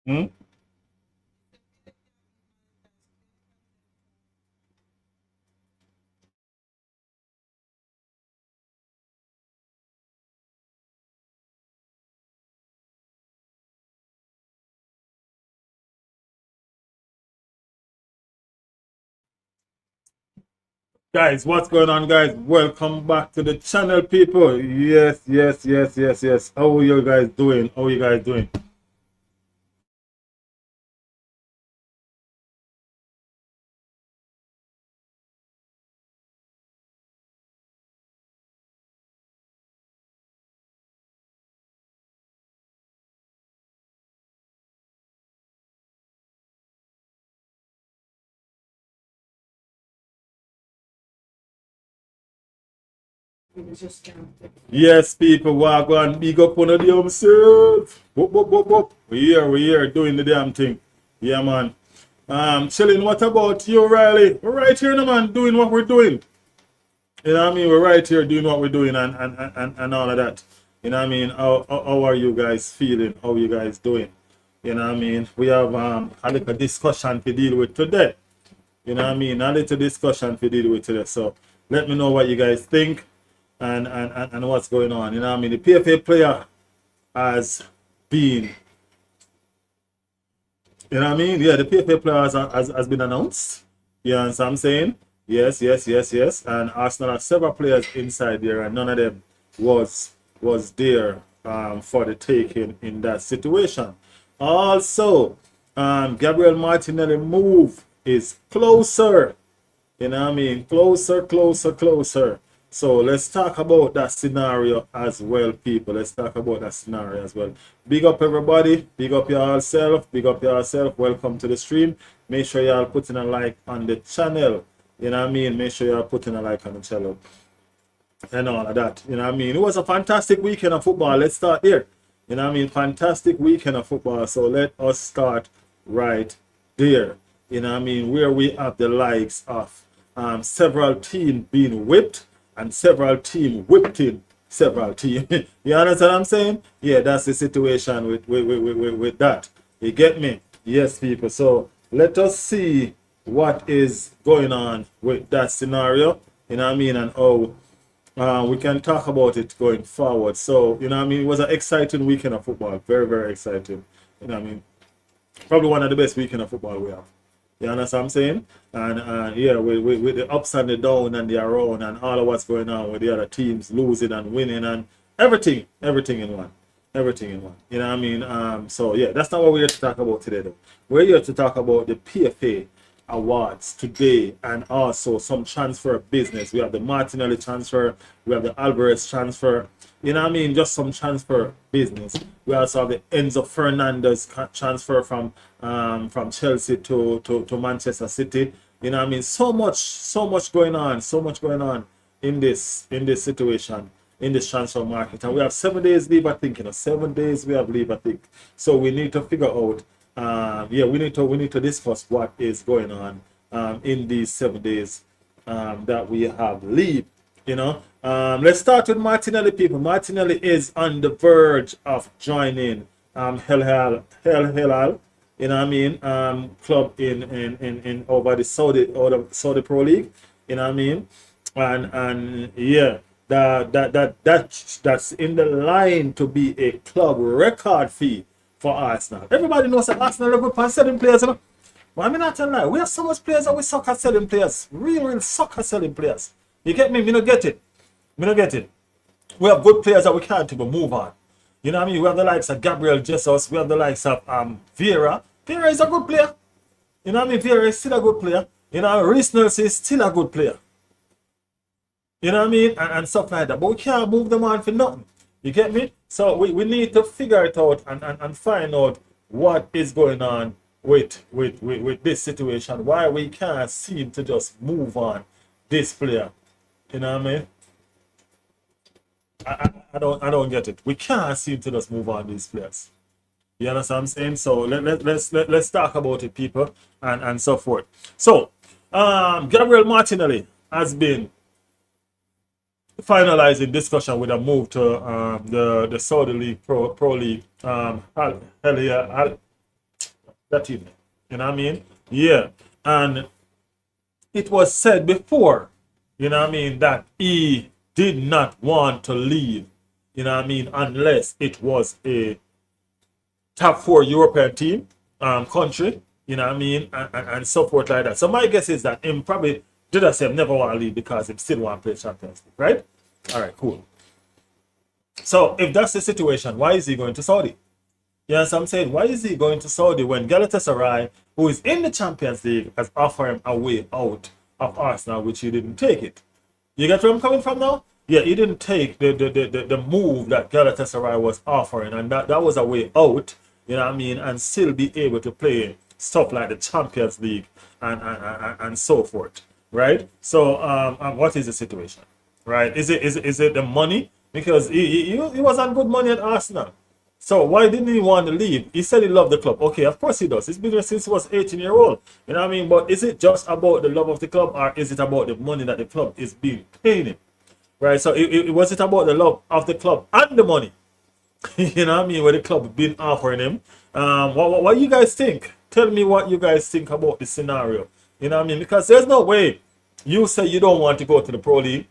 Hmm? Guys, what's going on, guys? Welcome back to the channel, people. Yes, yes, yes, yes, yes. How are you guys doing? How are you guys doing? Yes, people, walk on, big up on the damn self. Whoop, whoop, whoop, whoop. We're here doing the damn thing. Yeah, man. Chilling, what about you, Riley? We're right here, no, man, doing what we're doing. You know what I mean? We're right here doing what we're doing and all of that. You know what I mean? How are you guys feeling? How you guys doing? You know what I mean? We have a little discussion to deal with today. You know what I mean? A little discussion to deal with today. So let me know what you guys think and what's going on. You know what I mean? The PFA player has been, you know what I mean? Yeah, the PFA player has been announced. You know what I'm saying? Yes, yes, yes, yes. And Arsenal have several players inside there, and none of them was there for the taking in that situation. Also, Gabriel Martinelli move is closer. You know what I mean? Closer, closer, closer. So let's talk about that scenario as well, people. Let's talk about that scenario as well. Big up everybody. Big up yourself. Big up yourself. Welcome to the stream. Make sure y'all putting a like on the channel. You know what I mean? Make sure y'all putting a like on the channel and all of that. You know what I mean? It was a fantastic weekend of football. Let's start here. You know what I mean? Fantastic weekend of football. So let us start right there. You know what I mean? Where we have the likes of several teams being whipped and several teams whipped in several teams. You understand what I'm saying? Yeah, that's the situation with that. You get me? Yes, people. So let us see what is going on with that scenario. You know what I mean? And how we can talk about it going forward. So, you know what I mean? It was an exciting weekend of football. Very, very exciting. You know what I mean? Probably one of the best weekend of football we have. You understand what I'm saying? And yeah, with the ups and the down and the around and all of what's going on with the other teams losing and winning and everything in one. Everything in one. You know what I mean? So yeah, that's not what we're here to talk about today though. We're here to talk about the PFA awards today and also some transfer business. We have the Martinelli transfer, we have the Alvarez transfer, you know what I mean, just some transfer business. We also have the Enzo Fernandez transfer from Chelsea to Manchester City. You know what I mean, so much going on, so much going on in this situation, in this transfer market. And we have 7 days leave, I think, 7 days we have leave, I think. So we need to figure out yeah, we need to discuss what is going on in these 7 days that we have leave. You know, let's start with Martinelli, people. Martinelli is on the verge of joining Hel Hilal. You know what I mean? Club in over the Saudi Pro League. You know what I mean? And yeah, that's in the line to be a club record fee for Arsenal. Everybody knows that Arsenal are good for selling players, you know. But I mean, not tell lie. We have so much players that we suck at selling players. Real suck at selling players. You get me? Me not get it. Me not get it. We have good players that we can't even move on. You know what I mean? We have the likes of Gabriel Jesus. We have the likes of Vieira. Vieira is a good player. You know what I mean? Vieira is still a good player. You know, Reece Nelson is still a good player. You know what I mean? And stuff like that. But we can't move them on for nothing. You get me? So we need to figure it out and find out what is going on with this situation. Why we can't seem to just move on this player. You know what I mean? I don't get it. We can't seem to just move on these players. You understand what I'm saying? So let's talk about it, people, and so forth. So Gabriel Martinelli has been finalizing discussion with a move to the Saudi League Pro League. that evening. You know what I mean? Yeah. And it was said before, you know what I mean, that he did not want to leave, you know what I mean, unless it was a top four European team, country, you know what I mean, and so forth like that. So my guess is that him probably did I say him never want to leave because he still want to play Champions League, right? All right, cool. So if that's the situation, why is he going to Saudi? Yes, I'm saying, why is he going to Saudi when Galatasaray, who is in the Champions League, has offered him a way out of Arsenal, which he didn't take it? You get where I'm coming from now? Yeah, he didn't take the move that Galatasaray was offering, and that was a way out, you know what I mean, and still be able to play stuff like the Champions League and so forth, right? So, what is the situation, right? Is it the money? Because he was on good money at Arsenal. So why didn't he want to leave? He said he loved the club. Okay, of course he does. He's been there since he was 18-year-old. You know what I mean? But is it just about the love of the club, or is it about the money that the club is being paying him? Right? So was it about the love of the club and the money? You know what I mean? What the club been offering him. What you guys think? Tell me what you guys think about this scenario. You know what I mean? Because there's no way you say you don't want to go to the Pro League.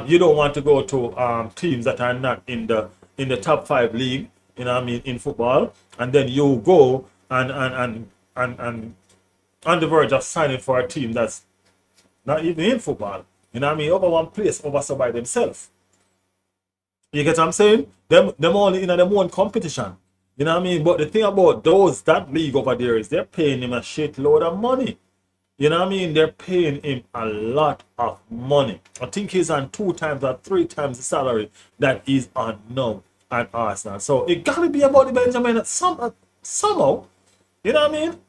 You don't want to go to teams that are not in the top 5 league. You know what I mean, in football, and then you go and on the verge of signing for a team that's not even in football. You know what I mean, over one place, over so by themselves. You get what I'm saying? Them only in them own competition. You know what I mean? But the thing about that league over there is they're paying him a shitload of money. You know what I mean? They're paying him a lot of money. I think he's on 2 times or 3 times the salary that he's on now at Arsenal. So it gotta be about the Benjamin somehow. You know what I mean?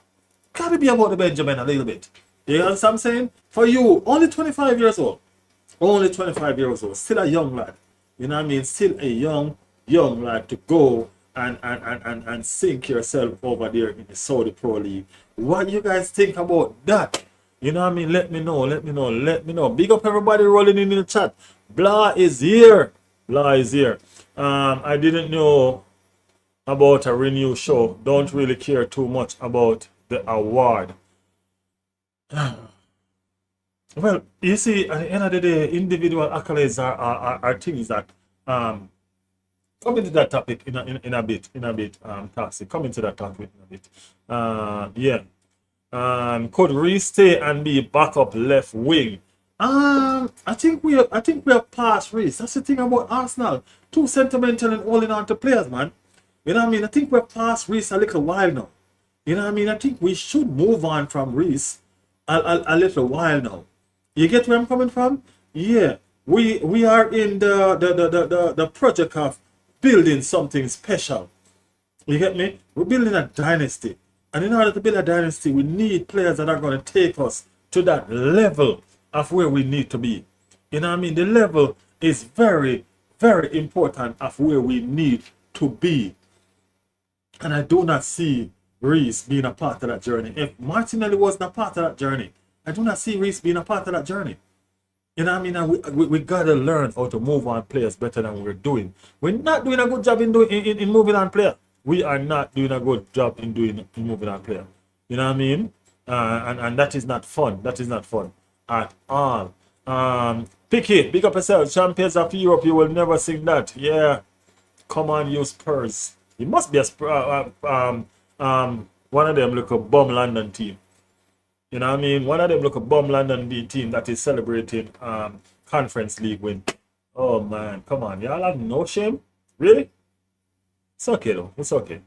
Gotta be about the Benjamin a little bit. You know what I'm saying? For you, only 25 years old. Only 25 years old. Still a young lad. You know what I mean? Still a young lad to go and sink yourself over there in the Saudi Pro League. What you guys think about that? You know what I mean? Let me know. Big up everybody rolling in the chat. Blah is here. I didn't know about a renew show. Don't really care too much about the award. Well, you see, at the end of the day, individual accolades are things that come into that topic in a bit, Taxi. Come into that topic in a bit. Yeah. Could Reece stay and be backup left wing? I think we are past Reece. That's the thing about Arsenal. Too sentimental and holding on to players, man. You know what I mean? I think we're past Reece a little while now. You know what I mean? I think we should move on from Reece a little while now. You get where I'm coming from? Yeah. We are in the project of building something special. You get me? We're building a dynasty. And in order to build a dynasty, we need players that are going to take us to that level of where we need to be. You know what I mean? The level is very, very important of where we need to be. And I do not see Reece being a part of that journey. If Martinelli wasn't a part of that journey, I do not see Reece being a part of that journey. You know what I mean? And we got to learn how to move on players better than we're doing. We're not doing a good job in moving on players. We are not doing a good job in moving on player. You know what I mean? And that is not fun. That is not fun at all. Picky, big up yourself. Champions of Europe, you will never sing that. Yeah. Come on, you Spurs. You must be a one of them look a bum London team. You know what I mean? One of them look a bum London team that is celebrating Conference League win. Oh man, come on. Y'all have no shame? Really? It's okay though. It's okay.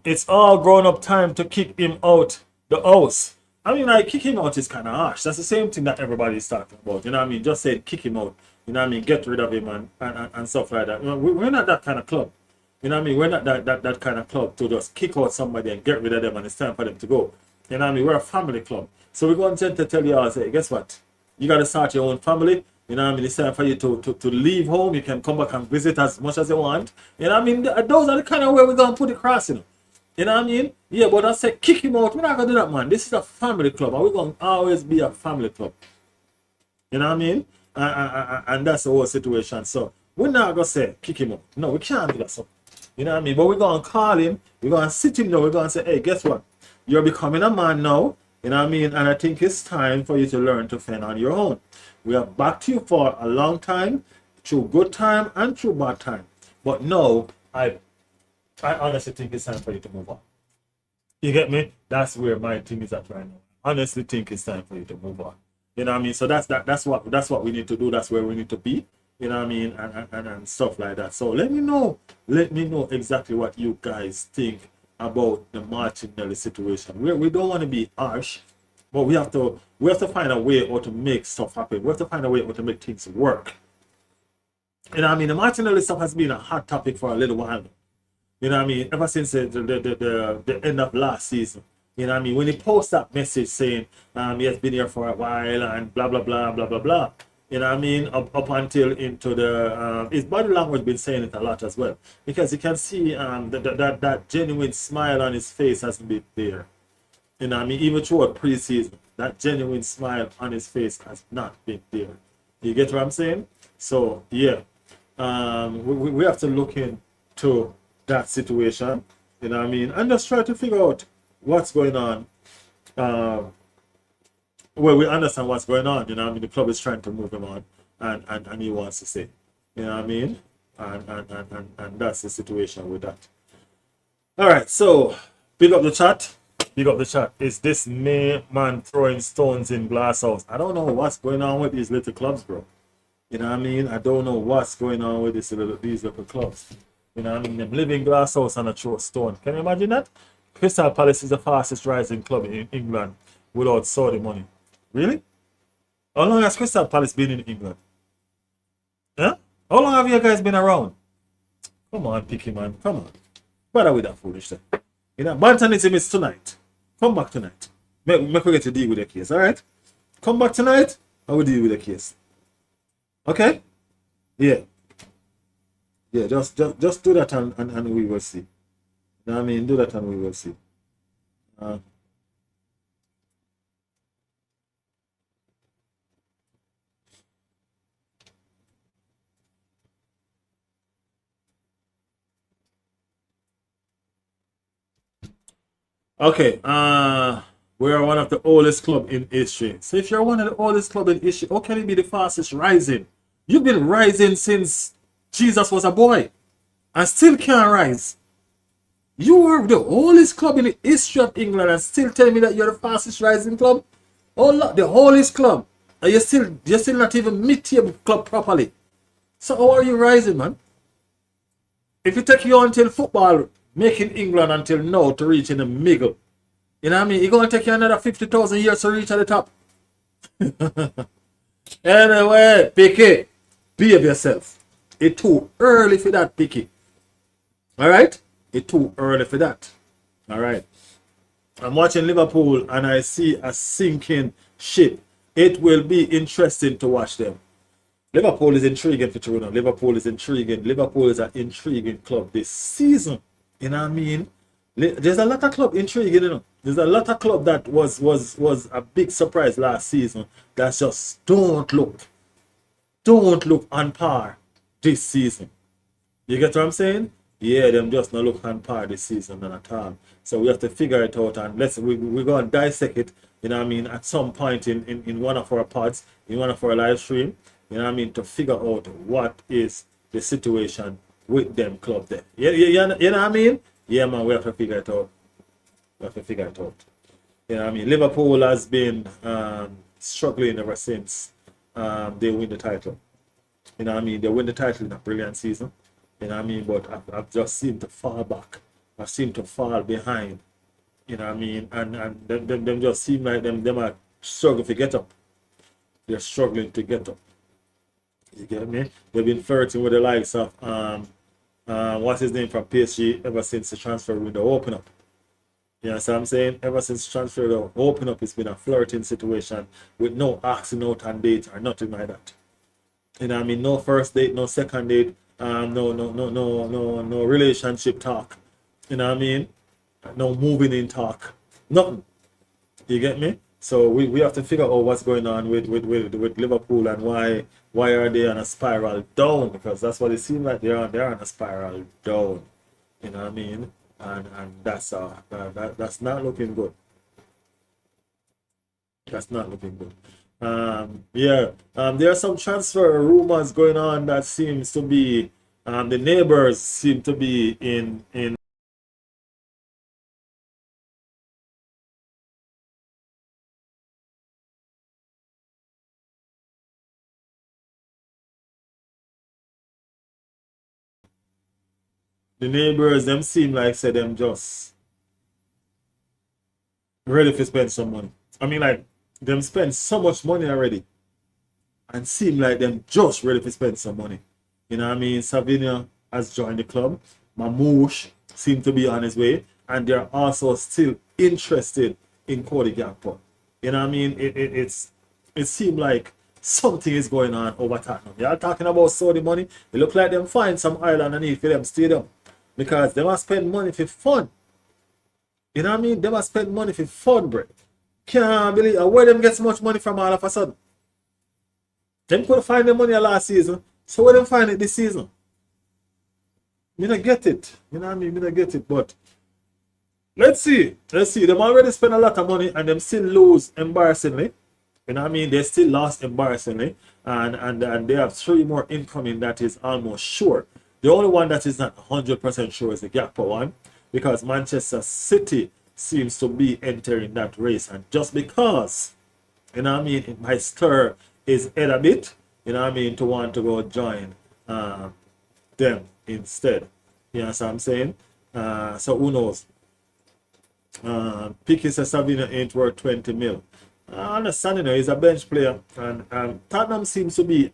It's all grown up time to kick him out the house. I mean, like, kick him out is kind of harsh. That's the same thing that everybody's talking about. You know what I mean? Just say kick him out. You know what I mean? Get rid of him and stuff like that. You know, we're not that kind of club. You know what I mean? We're not that kind of club to just kick out somebody and get rid of them and it's time for them to go. You know what I mean? We're a family club. So we're going to tell you all, say, guess what? You got to start your own family. You know what I mean? It's time for you to leave home. You can come back and visit as much as you want. You know what I mean? Those are the kind of way we're going to put it across, you know. You know what I mean? Yeah, but I said kick him out. We're not going to do that, man. This is a family club. And we're going to always be a family club. You know what I mean? And that's the whole situation. So we're not going to say kick him out. No, we can't do that. So You know what I mean? But we're going to call him. We're going to sit him down. We're going to say, hey, guess what? You're becoming a man now. You know what I mean? And I think it's time for you to learn to fend on your own. We have backed you for a long time, through good time and through bad time. But no, I honestly think it's time for you to move on. You get me? That's where my thing is at right now. I honestly think it's time for you to move on. You know what I mean? So that's what we need to do. That's where we need to be. You know what I mean? And stuff like that. So let me know exactly what you guys think about the Martinelli situation. We don't want to be harsh, but we have to find a way how to make stuff happen. We have to find a way how to make things work. You know what I mean? The Martinelli stuff has been a hot topic for a little while. You know what I mean? Ever since the end of last season. You know what I mean? When he posts that message saying he has been here for a while and blah blah blah blah blah blah. You know what I mean? Up until into the his body language been saying it a lot as well. Because you can see that genuine smile on his face hasn't been there. You know what I mean? Even throughout preseason, that genuine smile on his face has not been there. You get what I'm saying? So yeah. We have to look into that situation, you know what I mean, and just try to figure out what's going on. Well, we understand what's going on, you know what I mean. The club is trying to move him on, and he wants to stay, you know what I mean, and that's the situation with that. All right, so big up the chat. Is this man throwing stones in glass house? I don't know what's going on with these little clubs, bro. You know what I mean? I don't know what's going on with these little clubs. You know what I mean? Them living glass house and a throw stone. Can you imagine that? Crystal Palace is the fastest rising club in England without Saudi money. Really? How long has Crystal Palace been in England? Huh? How long have you guys been around? Come on, Picky man. Come on. Bother with that foolish thing. You know, Bantanism is tonight. Come back tonight. Make we get to deal with the case, alright? Come back tonight, I will deal with the case. Okay? Yeah. Yeah, just do that and we will see. You know what I mean? Do that and we will see. Okay, we are one of the oldest club in history. So if you're one of the oldest club in history, how can it be the fastest rising? You've been rising since Jesus was a boy and still can't rise. You are the oldest club in the history of England and still tell me that you're the fastest rising club? Oh, the oldest club. And you're still not even mid-table club properly. So how are you rising, man? If it take you until football making England until now to reach in the middle, you know what I mean? It's going to take you another 50,000 years to reach at the top. Anyway, Picky, behave yourself. It's too early for that, Picky. Alright? It's too early for that. Alright. I'm watching Liverpool and I see a sinking ship. It will be interesting to watch them. Liverpool is intriguing for Toronto. Liverpool is intriguing. Liverpool is an intriguing club this season. You know what I mean? There's a lot of club intriguing, you know. There's a lot of club that was a big surprise last season that just don't look on par this season. You get what I'm saying? Yeah, them just not look on par this season at all. So we have to figure it out and we're going to dissect it, you know what I mean, at some point in one of our pods, in one of our live stream, you know what I mean, to figure out what is the situation with them club there. You know what I mean? Yeah, man, we have to figure it out. You know what I mean? Liverpool has been struggling ever since they win the title. You know what I mean? They win the title in a brilliant season. You know what I mean? But I've just seemed to fall back. I seem to fall behind. You know what I mean? And them just seem like them are struggling to get up. They're struggling to get up. You get me? They've been flirting with the likes of what's his name from PSG ever since the transfer window open up. You know what I'm saying? Ever since the transfer window open up, it's been a flirting situation with no asking out on dates or nothing like that. You know what I mean? No first date, no second date, no relationship talk. You know what I mean? No moving in talk. Nothing. You get me? So we have to figure out what's going on with Liverpool and why are they on a spiral down, because that's what it seems like they're on a spiral down. You know what I mean? And that's not looking good. That's not looking good. Yeah. There are some transfer rumors going on that seems to be the neighbors seem to be in the neighbors. Them seem like say them just ready to spend some money. I mean, like them spend so much money already, and seem like them just ready to spend some money. You know what I mean? Savinio has joined the club. Mamouche seemed to be on his way, and they're also still interested in Cody Gakpo. You know what I mean? It seemed like something is going on over Tottenham. Y'all talking about Saudi money? It look like them find some island underneath for them stadium because they must spend money for fun. You know what I mean? They must spend money for fun, bro. Can't believe where them get so much money from all of a sudden. Them could find the money last season, so where them find it this season? Me not get it. You know what I mean? Me not get it, but let's see. Let's see. Them already spend a lot of money and them still lose embarrassingly. You know what I mean? They still lost embarrassingly. And they have 3 more incoming that is almost sure. The only one that is not 100% sure is the Gakpo one. Because Manchester City seems to be entering that race. And just because, you know what I mean, it might stir his head a bit, you know what I mean, to want to go join them instead. You know what I'm saying? So who knows? Piqué says Savino ain't worth 20 mil. I understand, you know, he's a bench player, and Tottenham seems to be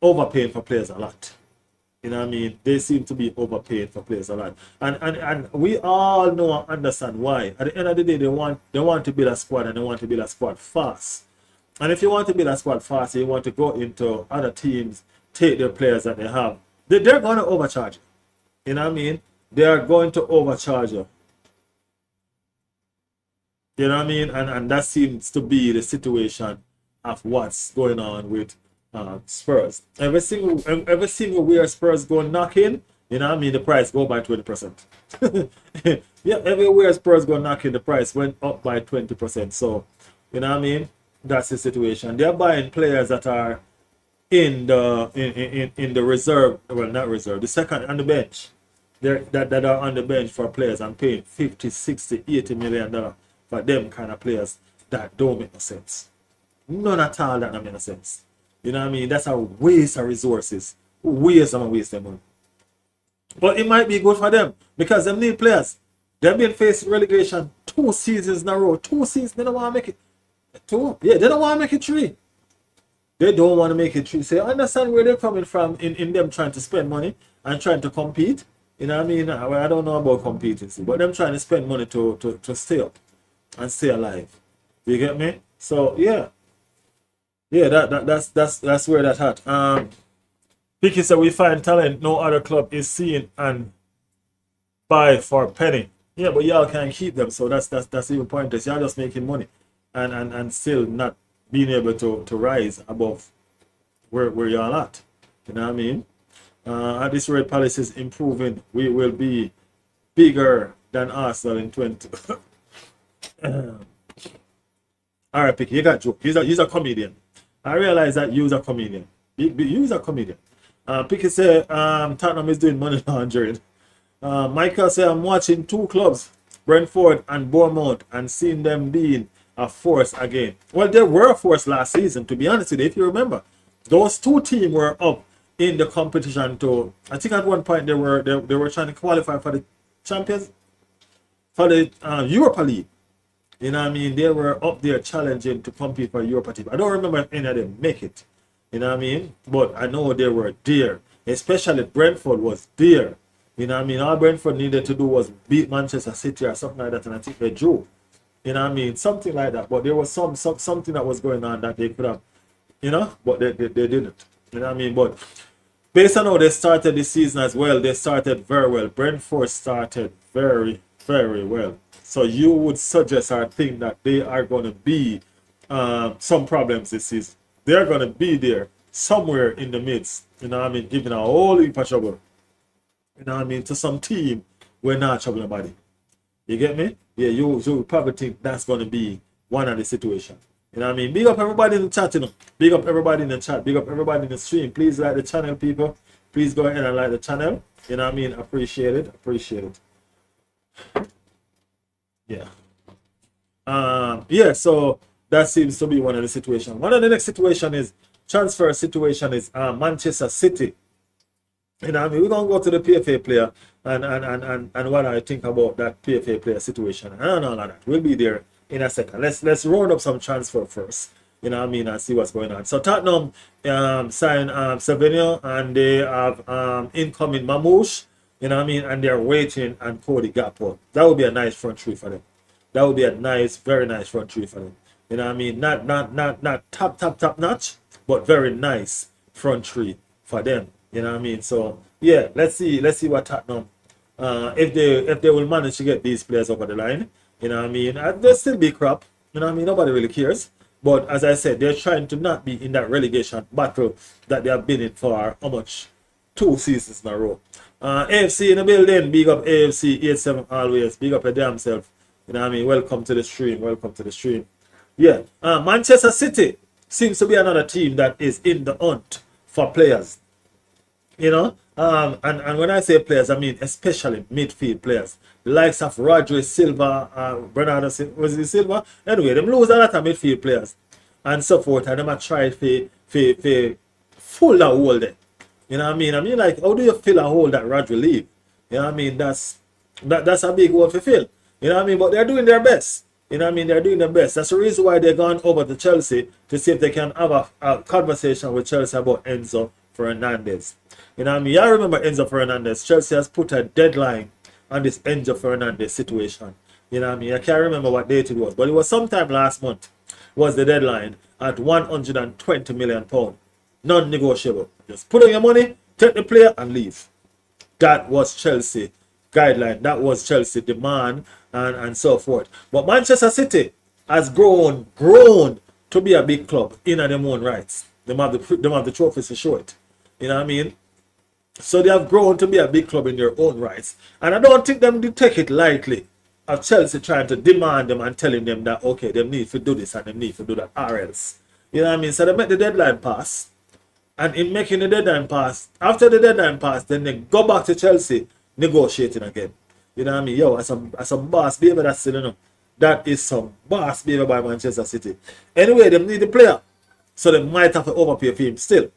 overpaying for players a lot. You know what I mean? They seem to be overpaid for players a lot. And we all know and understand why. At the end of the day, they want to build a squad, and they want to build a squad fast. And if you want to build a squad fast, you want to go into other teams, take their players that they have, they're going to overcharge you. You know what I mean? They are going to overcharge you. You know what I mean? And that seems to be the situation of what's going on with Spurs. Every single where Spurs go knocking, you know what I mean, the price go by 20%. Yeah, everywhere Spurs go knocking, the price went up by 20%. So, you know what I mean? That's the situation. They're buying players that are in the reserve, well, not reserve, the second on the bench. That are on the bench for players and paying 50, 60, 80 million dollars for them kind of players that don't make no sense. None at all that don't make no sense. You know what I mean? That's a waste of resources. Waste of money. But it might be good for them because they need players. They've been facing relegation 2 seasons in a row. 2 seasons, they don't want to make it. 2? Yeah, they don't want to make it 3. They don't want to make it 3. So I understand where they're coming from in them trying to spend money and trying to compete. You know what I mean? I don't know about competing, but them trying to spend money to stay up and stay alive. You get me? So yeah. Yeah, that's where that's at. Picky said we find talent no other club is seeing and buy for a penny. Yeah, but y'all can't keep them, so that's even pointless. Y'all just making money and still not being able to rise above where y'all at. You know what I mean? At this rate, Palace is improving. We will be bigger than Arsenal in 20. All right, Picky, you got joke. He's a comedian. I realize that you're a comedian. You're a comedian. Picky said Tottenham is doing money laundering. Michael said I'm watching 2 clubs, Brentford and Bournemouth, and seeing them being a force again. Well, they were a force last season, to be honest with you. If you remember, those 2 teams were up in the competition too. I think at one point they were trying to qualify for the champions, for the Europa League. You know what I mean? They were up there challenging to compete for Europa team. I don't remember if any of them make it. You know what I mean? But I know they were there. Especially Brentford was there. You know what I mean? All Brentford needed to do was beat Manchester City or something like that, and I think they drew. You know what I mean? Something like that. But there was something that was going on that they could have, you know, but they didn't. You know what I mean? But based on how they started the season as well, they started very well. Brentford started very, very well. So you would suggest or think that they are going to be some problems this season. They're going to be there somewhere in the midst. You know what I mean? Giving a whole heap of trouble. You know what I mean? To some team, we're not troubling nobody. You get me? Yeah, you probably think that's going to be one of the situations. You know what I mean? Big up everybody in the chat, you know. Big up everybody in the chat. Big up everybody in the stream. Please like the channel, people. Please go ahead and like the channel. You know what I mean? Appreciate it. Appreciate it. Yeah. Yeah, so that seems to be one of the situations. One of the next situation is transfer situation is Manchester City. You know what I mean? We're gonna go to the PFA player and what I think about that PFA player situation and all of that. We'll be there in a second. Let's round up some transfer first. You know what I mean, and see what's going on. So Tottenham signed Savinio, and they have incoming Mamouche, you know what I mean, and they're waiting and Cody Gakpo. That would be a nice front three for them. That would be a nice, very nice front three for them. You know what I mean? Not top notch, but very nice front three for them. You know what I mean? So yeah, let's see what Tottenham if they will manage to get these players over the line. You know what I mean? They'll still be crap. You know what I mean? Nobody really cares. But as I said, they're trying to not be in that relegation battle that they have been in for how much? 2 seasons in a row. AFC in the building. Big up AFC 87 always. Big up your damn self. You know what I mean? Welcome to the stream. Welcome to the stream. Yeah. Manchester City seems to be another team that is in the hunt for players. You know? And when I say players, I mean especially midfield players. The likes of Rodri, Silva, Bernardo, was it Silva? Anyway, them lose a lot of midfield players and so forth, and them are trying to fill that hole there. You know what I mean? I mean, like, how do you fill a hole that Rodri leave? You know what I mean? That's a big hole to fill. You know what I mean? But they're doing their best. You know what I mean? They're doing their best. That's the reason why they're going over to Chelsea to see if they can have a conversation with Chelsea about Enzo Fernandez. You know what I mean? I remember Enzo Fernandez. Chelsea has put a deadline on this Enzo Fernandez situation. You know what I mean? I can't remember what date it was, but it was sometime last month was the deadline at £120 million. Non-negotiable. Just put on your money, take the player and leave. That was Chelsea guideline. That was Chelsea demand and so forth. But Manchester City has grown to be a big club in their own rights. They have the trophies to show it. You know what I mean? So they have grown to be a big club in their own rights. And I don't think them to take it lightly of Chelsea trying to demand them and telling them that, okay, they need to do this and they need to do that or else. You know what I mean? So they make the deadline pass. And in making the deadline pass, after the deadline pass, then they go back to Chelsea negotiating again. You know what I mean? Yo, as some boss behavior that's still, you know, that is some boss behavior by Manchester City. Anyway, they need the player. So they might have to overpay for him still.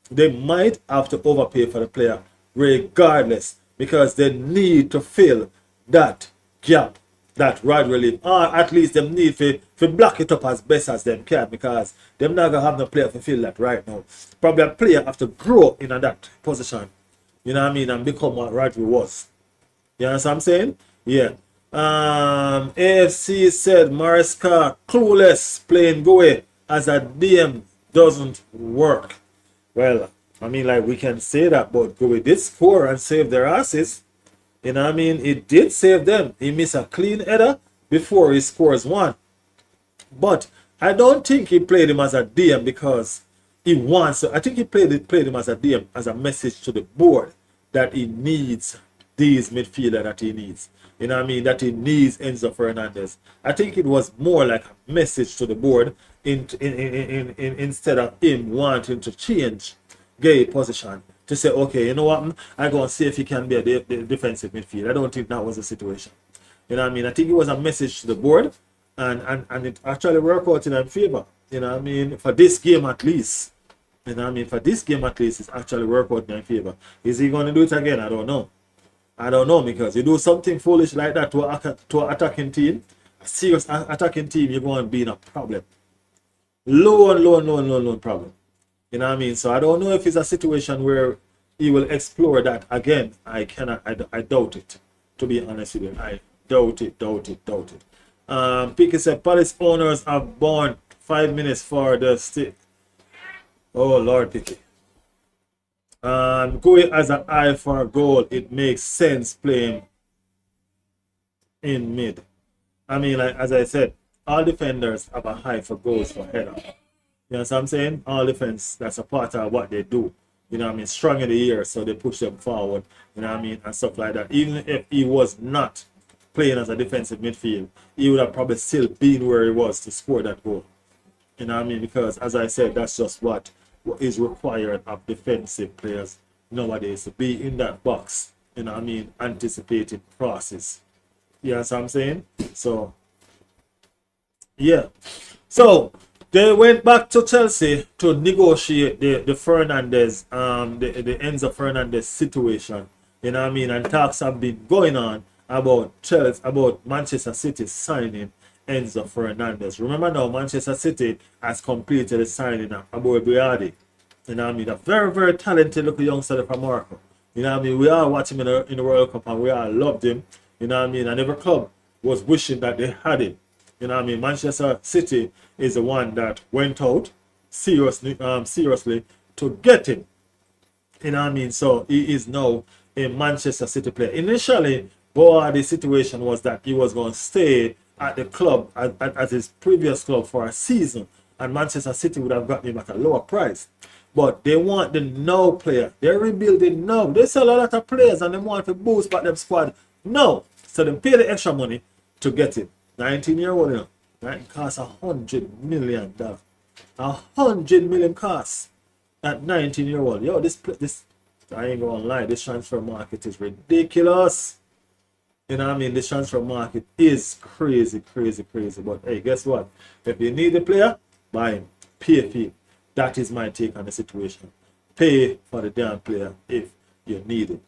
They might have to overpay for the player regardless, because they need to fill that gap that Rodri leave, or at least they need to block it up as best as they can, because they're not gonna have no player to fill that right now. Probably a player have to grow in that position, you know what I mean, and become what Rodri was. You understand what I'm saying? Yeah. AFC said Maresca clueless playing Goe as a DM doesn't work. Well, I mean, like, we can say that, but Goe did score and save their asses. You know what I mean? It did save them. He missed a clean header before he scores one. But I don't think he played him as a DM because he wants to. I think he played him as a DM as a message to the board that he needs these midfielder that he needs. You know what I mean? That he needs Enzo Fernandez. I think it was more like a message to the board instead of him wanting to change Gay position to say, okay, you know what, I go and see if he can be a defensive midfield. I don't think that was the situation. You know what I mean? I think it was a message to the board, and it actually worked out in their favor. You know what I mean? For this game at least. You know what I mean? For this game at least, it's actually worked out in their favor. Is he going to do it again? I don't know. I don't know, because you do something foolish like that to an attacking team, a serious attacking team, you're going to be in a problem. Low problem. You know what I mean? So I don't know if it's a situation where he will explore that again. I doubt it, to be honest with you. I doubt it. Picky said Palace owners have borne 5 minutes for the stick. Oh Lord, Picky. Going as an eye for a goal, it makes sense playing in mid. I mean, like, as I said, all defenders have a eye for goals for header. You know what I'm saying? All defense, that's a part of what they do. you know what I mean, strong in the air, so they push them forward, you know what I mean, and stuff like that. Even if he was not playing as a defensive midfield, he would have probably still been where he was to score that goal. You know what I mean? Because as I said, that's just what is required of defensive players nowadays, to be in that box, you know what I mean, anticipating crosses. You know what I'm saying? So yeah. So they went back to Chelsea to negotiate the Fernandez, the Enzo Fernandez situation. You know what I mean? And talks have been going on about Chelsea, about Manchester City signing Enzo Fernandez. Remember now, Manchester City has completed the signing of Abu Biadi. You know what I mean? A very, very talented looking youngster from Morocco. You know what I mean? We all watched him in the World Cup and we all loved him. You know what I mean? And every club was wishing that they had him. You know what I mean? Manchester City is the one that went out seriously to get him. You know what I mean? So he is now a Manchester City player. Initially, the situation was that he was going to stay at the club, at his previous club for a season, and Manchester City would have gotten him at a lower price. But they want the now player. They're rebuilding now. They sell a lot of players and they want to boost back them squad now. So they pay the extra money to get him. 19-year-old, you know, right? It costs $100 million. $100 million costs at 19-year-old. Yo, this I ain't gonna lie, this transfer market is ridiculous. You know what I mean? This transfer market is crazy, crazy, crazy. But hey, guess what? If you need a player, buy him. PFA. That is my take on the situation. Pay for the damn player if you need it.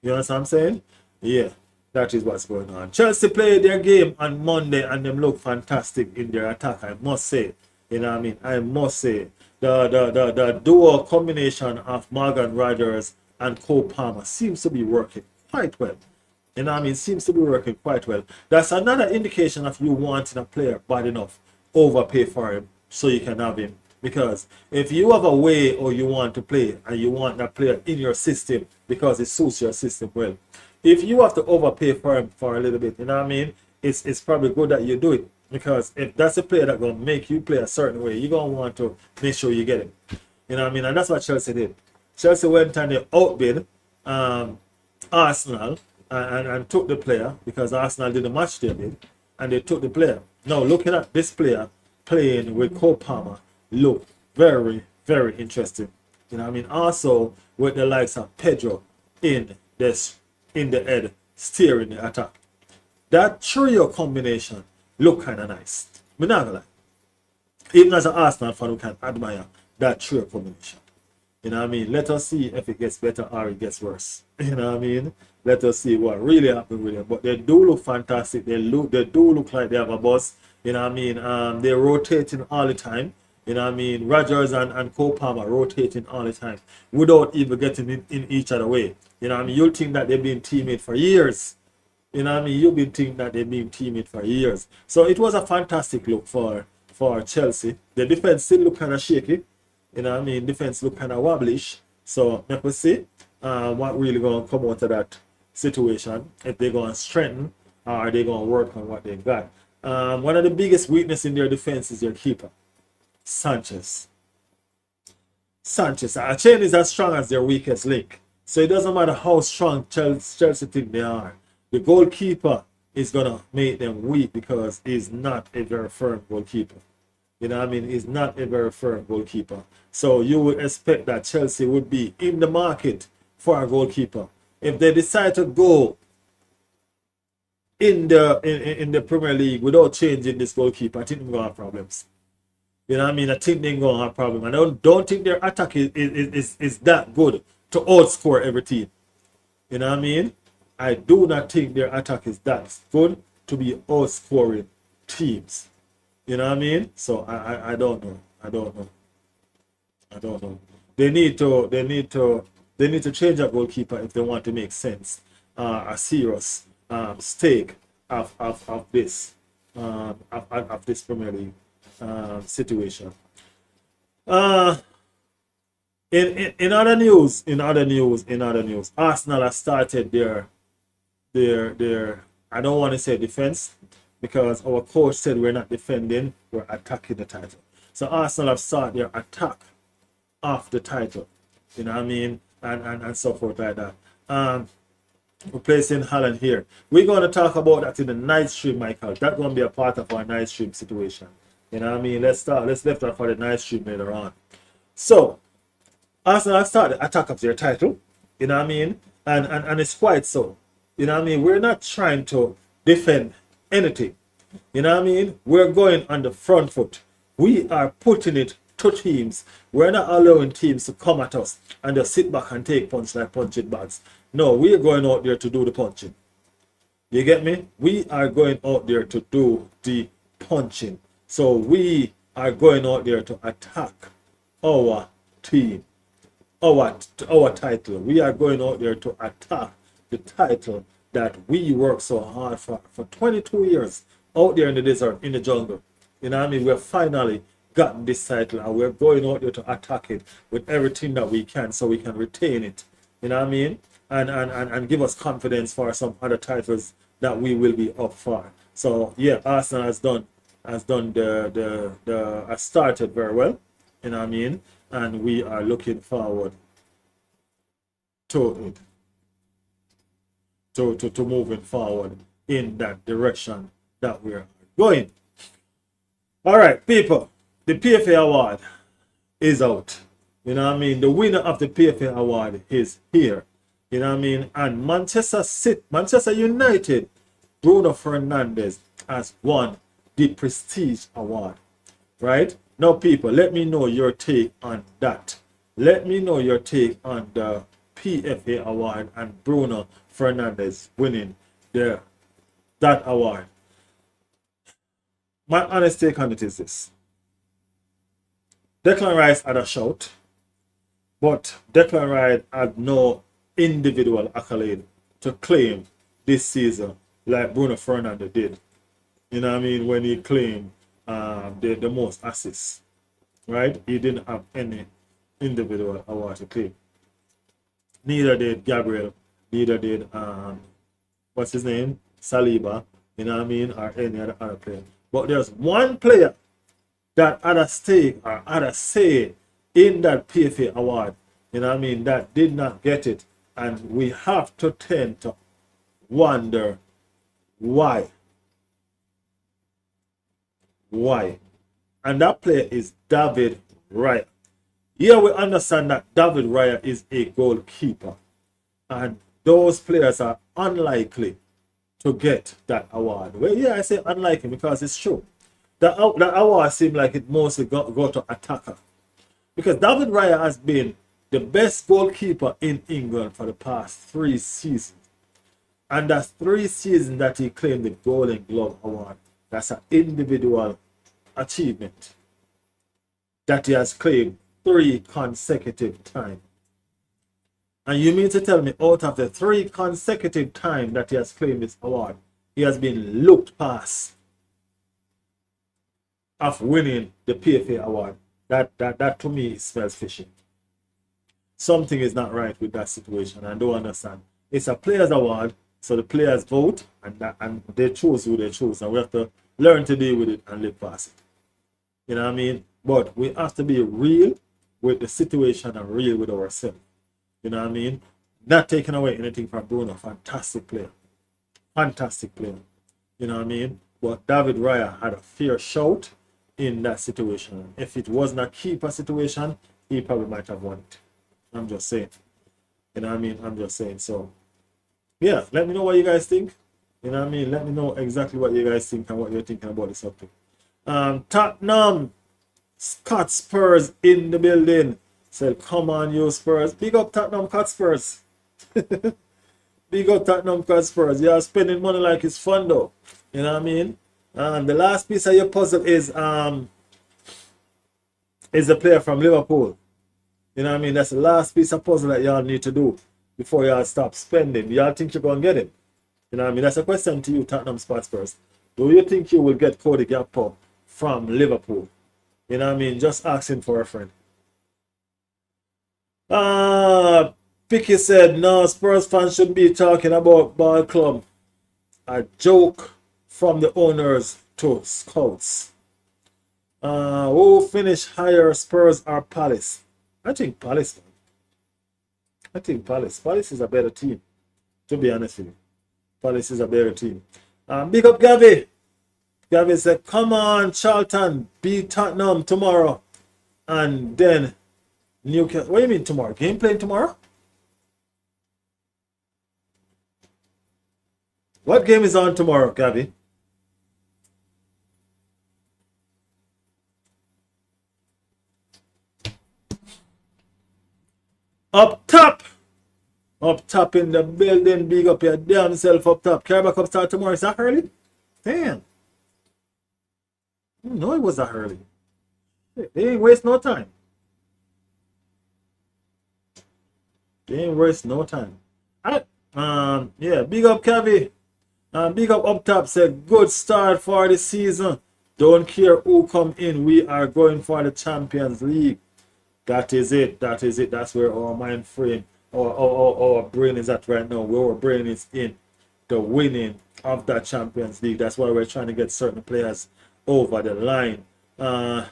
You know what I'm saying? Yeah, that is what's going on. Chelsea played their game on Monday and them look fantastic in their attack, I must say. You know what I mean? I must say. The duo combination of Morgan Rogers and Cole Palmer seems to be working quite well. You know what I mean? Seems to be working quite well. That's another indication of you wanting a player bad enough, overpay for him so you can have him. Because if you have a way or you want to play and you want that player in your system because it suits your system well, if you have to overpay for him for a little bit, you know what I mean? It's probably good that you do it. Because if that's a player that's going to make you play a certain way, you're going to want to make sure you get him. You know what I mean? And that's what Chelsea did. Chelsea went and they outbid Arsenal and took the player because Arsenal didn't match their bid. And they took the player. Now, looking at this player playing with Cole Palmer, look very, very interesting. You know what I mean? Also, with the likes of Pedro in the head, steering the attack. That trio combination look kind of nice. I'm not gonna lie. Even as an Arsenal fan, we can admire that trio combination. You know what I mean? Let us see if it gets better or it gets worse. You know what I mean? Let us see what really happened with them. But they do look fantastic. They do look like they have a buzz. You know what I mean? They're rotating all the time. You know what I mean? Rodgers and Cole Palmer rotating all the time without even getting in each other way. You know what I mean? You'll think that they've been teammates for years. You know what I mean? You've been thinking that they've been teammates for years. So it was a fantastic look for Chelsea. The defense still look kind of shaky. You know what I mean? Defense look kind of wobblish. So let us see what really going to come out of that situation. If they're going to strengthen or they're going to work on what they got. One of the biggest weaknesses in their defense is their keeper, Sanchez. A chain is as strong as their weakest link. So it doesn't matter how strong Chelsea think they are. The goalkeeper is going to make them weak because he's not a very firm goalkeeper. You know what I mean? He's not a very firm goalkeeper. So you would expect that Chelsea would be in the market for a goalkeeper. If they decide to go in the Premier League without changing this goalkeeper, I think they're going to have problems. You know what I mean? I think they're going to have problems. I don't think their attack is that good to outscore every team. You know what I mean? I do not think their attack is that good to be outscoring teams. You know what I mean? So I don't know. I don't know. They need to change a goalkeeper if they want to make sense. A serious stake of this Premier League situation. In other news, Arsenal has started their I don't want to say defense because our coach said we're not defending, we're attacking the title. So Arsenal have started their attack of the title. You know what I mean? And so forth like that. Replacing Holland here. We're going to talk about that in the night stream, Michael. That's going to be a part of our night stream situation. You know what I mean? Let's left that for the night stream later on. So, Arsenal have started attack of their title. You know what I mean? And it's quite so. You know what I mean? We're not trying to defend anything. You know what I mean? We're going on the front foot. We are putting it to teams. We're not allowing teams to come at us and just sit back and take punch like punching bags. No, we're going out there to do the punching. You get me? We are going out there to do the punching. So we are going out there to attack our team, our title. We are going out there to attack the title that we worked so hard for 22 years out there in the desert, in the jungle. You know what I mean? We've finally gotten this title and we're going out there to attack it with everything that we can so we can retain it. You know what I mean? And give us confidence for some other titles that we will be up for. So yeah, Arsenal has started very well. You know what I mean? And we are looking forward to it. To moving forward in that direction that we're going. All right, people, the PFA award is out. You know what I mean? The winner of the PFA award is here. You know what I mean? And Manchester United, Bruno Fernandez has won the Prestige Award. Right? Now, people, let me know your take on that. Let me know your take on the PFA award and Bruno Fernandez winning that award. My honest take on it is this. Declan Rice had a shout, but Declan Rice had no individual accolade to claim this season like Bruno Fernandez did. You know what I mean? When he claimed the most assists, right? He didn't have any individual award to claim. Neither did Gabriel, neither did what's his name? Saliba, you know what I mean, or any other player. But there's one player that had a stake or had a say in that PFA award, you know what I mean, that did not get it. And we have to tend to wonder why. Why? And that player is David Raya. Here we understand that David Raya is a goalkeeper. And those players are unlikely to get that award. Well, yeah, I say unlikely because it's true. The award seems like it mostly go to attacker. Because David Raya has been the best goalkeeper in England for the past 3 seasons. And that's 3 seasons that he claimed the Golden Glove Award. That's an individual achievement that he has claimed 3 consecutive times. And you mean to tell me out of the 3 consecutive times that he has claimed this award, he has been looked past of winning the PFA award? That to me smells fishy. Something is not right with that situation. I don't understand. It's a players award, so the players vote and they choose who they choose, and we have to learn to deal with it and live past it. You know what I mean? But we have to be real with the situation and real with ourselves. You know what I mean? Not taking away anything from Bruno. Fantastic player. Fantastic player. You know what I mean? But David Raya had a fair shout in that situation. If it wasn't a keeper situation, he probably might have won it. I'm just saying. You know what I mean? I'm just saying. So, yeah, let me know what you guys think. You know what I mean? Let me know exactly what you guys think and what you're thinking about this subject. Tottenham, Scott Spurs in the building. Said, come on, you Spurs. Big up Tottenham Cat Spurs. Big up Tottenham Cat Spurs. You're spending money like it's fun though. You know what I mean? The last piece of your puzzle is the player from Liverpool. You know what I mean? That's the last piece of puzzle that y'all need to do before y'all stop spending. Y'all think you're going to get him? You know what I mean? That's a question to you, Tottenham Spurs. Do you think you will get Cody Gakpo from Liverpool? You know what I mean? Just asking for a friend. Picky said, no, Spurs fans shouldn't be talking about ball club. A joke from the owners to scouts. Who finish higher, Spurs or Palace? I think Palace. I think Palace. Palace is a better team, to be honest with you. Palace is a better team. Big up Gavi. Gavi said, come on, Charlton, beat Tottenham tomorrow. And then Newcastle. What do you mean tomorrow? Game playing tomorrow? What game is on tomorrow, Gavi? Up top! Up top in the building. Big up your damn self up top. Carabao Cup start tomorrow. Is that early? Damn. No, it was that early. They ain't waste no time. They ain't waste no time. Yeah, big up Cavi. Big up top said good start for the season. Don't care who come in. We are going for the Champions League. That is it. That is it. That's where our mind frame, our brain is at right now. Where our brain is in the winning of that Champions League. That's why we're trying to get certain players over the line. I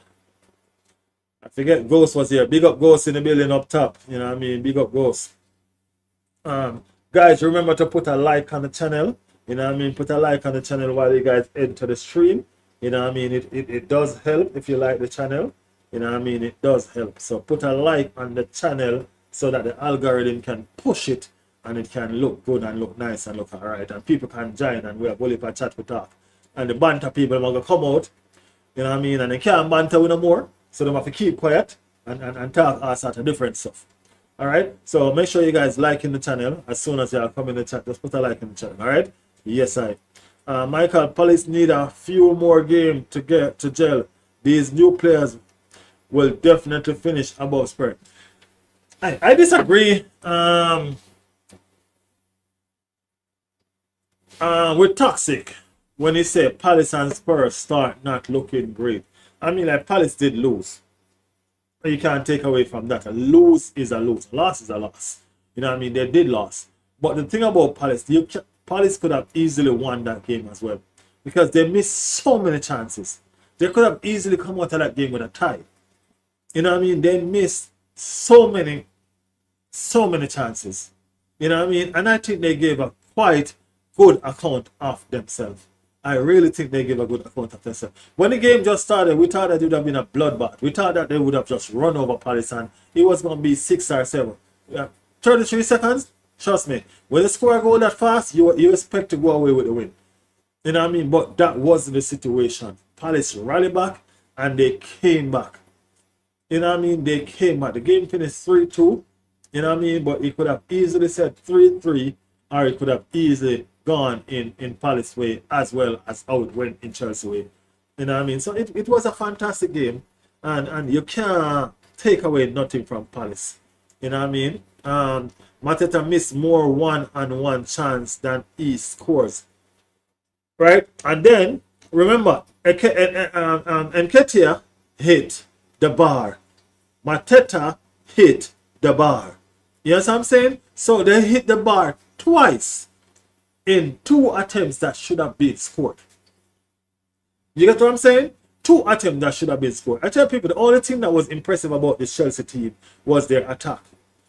forget Ghost was here. Big up Ghost in the building up top. You know what I mean? Big up Ghost. Guys, remember to put a like on the channel. You know what I mean? Put a like on the channel while you guys enter the stream. You know what I mean? It does help if you like the channel. You know what I mean? It does help. So put a like on the channel so that the algorithm can push it and it can look good and look nice and look alright. And people can join and we have only for chat with talk. And the banter people are going to come out. You know what I mean? And they can't banter with no more. So they have to keep quiet and talk all sort of different stuff. Alright? So make sure you guys like in the channel. As soon as you come in the chat, just put a like in the channel. Alright? Yes, I. Michael, Palace need a few more games to get to gel. These new players will definitely finish above Spurs. I disagree with Toxic when he said Palace and Spurs start not looking great. I mean, like, Palace did lose. You can't take away from that. A lose is a lose. A loss is a loss. You know what I mean? They did lose. But the thing about Palace, Palace could have easily won that game as well. Because they missed so many chances. They could have easily come out of that game with a tie. You know what I mean? They missed so many chances. You know what I mean? And I think they gave a quite good account of themselves. I really think they gave a good account of themselves. When the game just started, we thought that it would have been a bloodbath. We thought that they would have just run over Palace and it was going to be 6 or 7. 33 seconds? Trust me. When the score go that fast, you expect to go away with the win. You know what I mean? But that wasn't the situation. Palace rallied back and they came back. You know what I mean? They came back. The game finished 3-2. You know what I mean? But it could have easily said 3-3 or it could have easily gone in Palace way as well as how it went in Chelsea way. You know what I mean? So it was a fantastic game and you can't take away nothing from Palace. You know what I mean? Mateta missed more one-on-one chance than he scores. Right? And then, remember, Nketiah hit the bar. Mateta hit the bar. You know what I'm saying? So they hit the bar twice in 2 attempts that should have been scored. You get what I'm saying? 2 attempts that should have been scored. I tell people the only thing that was impressive about this Chelsea team was their attack.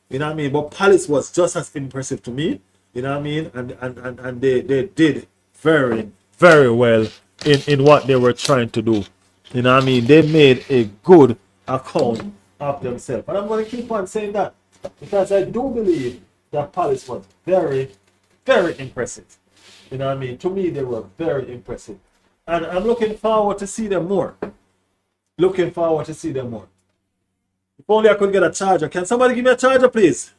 You know what I mean? But Palace was just as impressive to me. You know what I mean? And they did very, very well in what they were trying to do. You know what I mean? They made a good account of themselves. And I'm going to keep on saying that because I do believe that Palace was very, very impressive. You know what I mean? To me, they were very impressive. And I'm looking forward to see them more. Looking forward to see them more. If only I could get a charger. Can somebody give me a charger, please?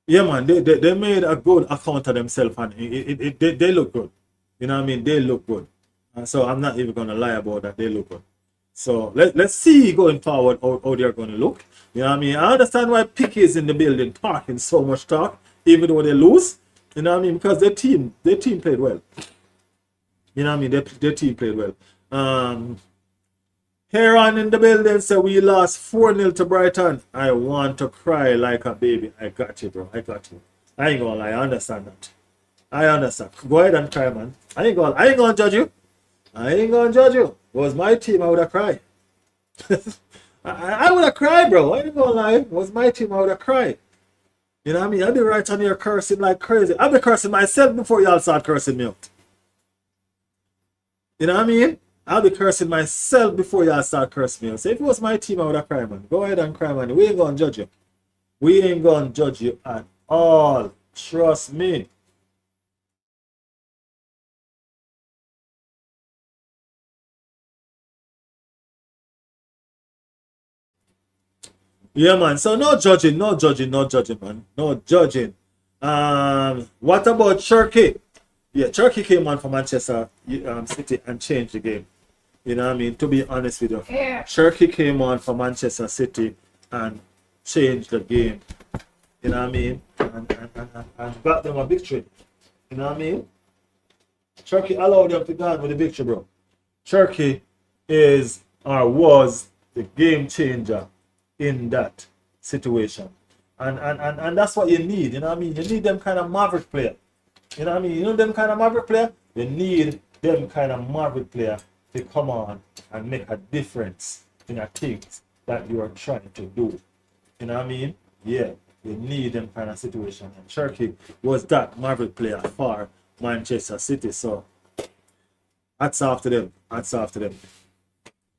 Yeah, man. They made a good account of themselves. And they look good. You know what I mean? They look good. So I'm not even going to lie about that. They look good. So let's see going forward how they're going to look. You know what I mean? I understand why Picky is in the building talking so much talk, even though they lose. You know what I mean? Because their team played well. You know what I mean? Their team played well. Here on in the building, so we lost 4-0 to Brighton. I want to cry like a baby. I got you, bro. I got you. I ain't gonna lie. I understand that. I understand. Go ahead and cry, man. I ain't gonna judge you. I ain't gonna judge you. If it was my team, I would have cried. I would have cried, bro. I ain't gonna lie. It was my team, I would have cried. You know what I mean? I'd be right on here cursing like crazy. I'd be cursing myself before y'all start cursing me out. You know what I mean? I'll be cursing myself before y'all start cursing me out. So if it was my team, I would have cried, man. Go ahead and cry, man. We ain't gonna judge you. We ain't gonna judge you at all. Trust me. Yeah, man. So no judging, no judging, no judging, man. No judging. What about Turkey? Yeah, Turkey came on for Manchester City and changed the game. You know what I mean? To be honest with you, Turkey came on for Manchester City and changed the game. You know what I mean? And got them a victory. You know what I mean? Turkey allowed them to go on with the victory, bro. Turkey is or was the game changer in that situation. And that's what you need, you know what I mean? You need them kind of maverick player. You know what I mean? You know them kind of maverick player? You need them kind of maverick player to come on and make a difference in the things that you are trying to do. You know what I mean? Yeah, you need them kind of situation. And Turkey was that maverick player for Manchester City. So hats off to them. Hats off to them.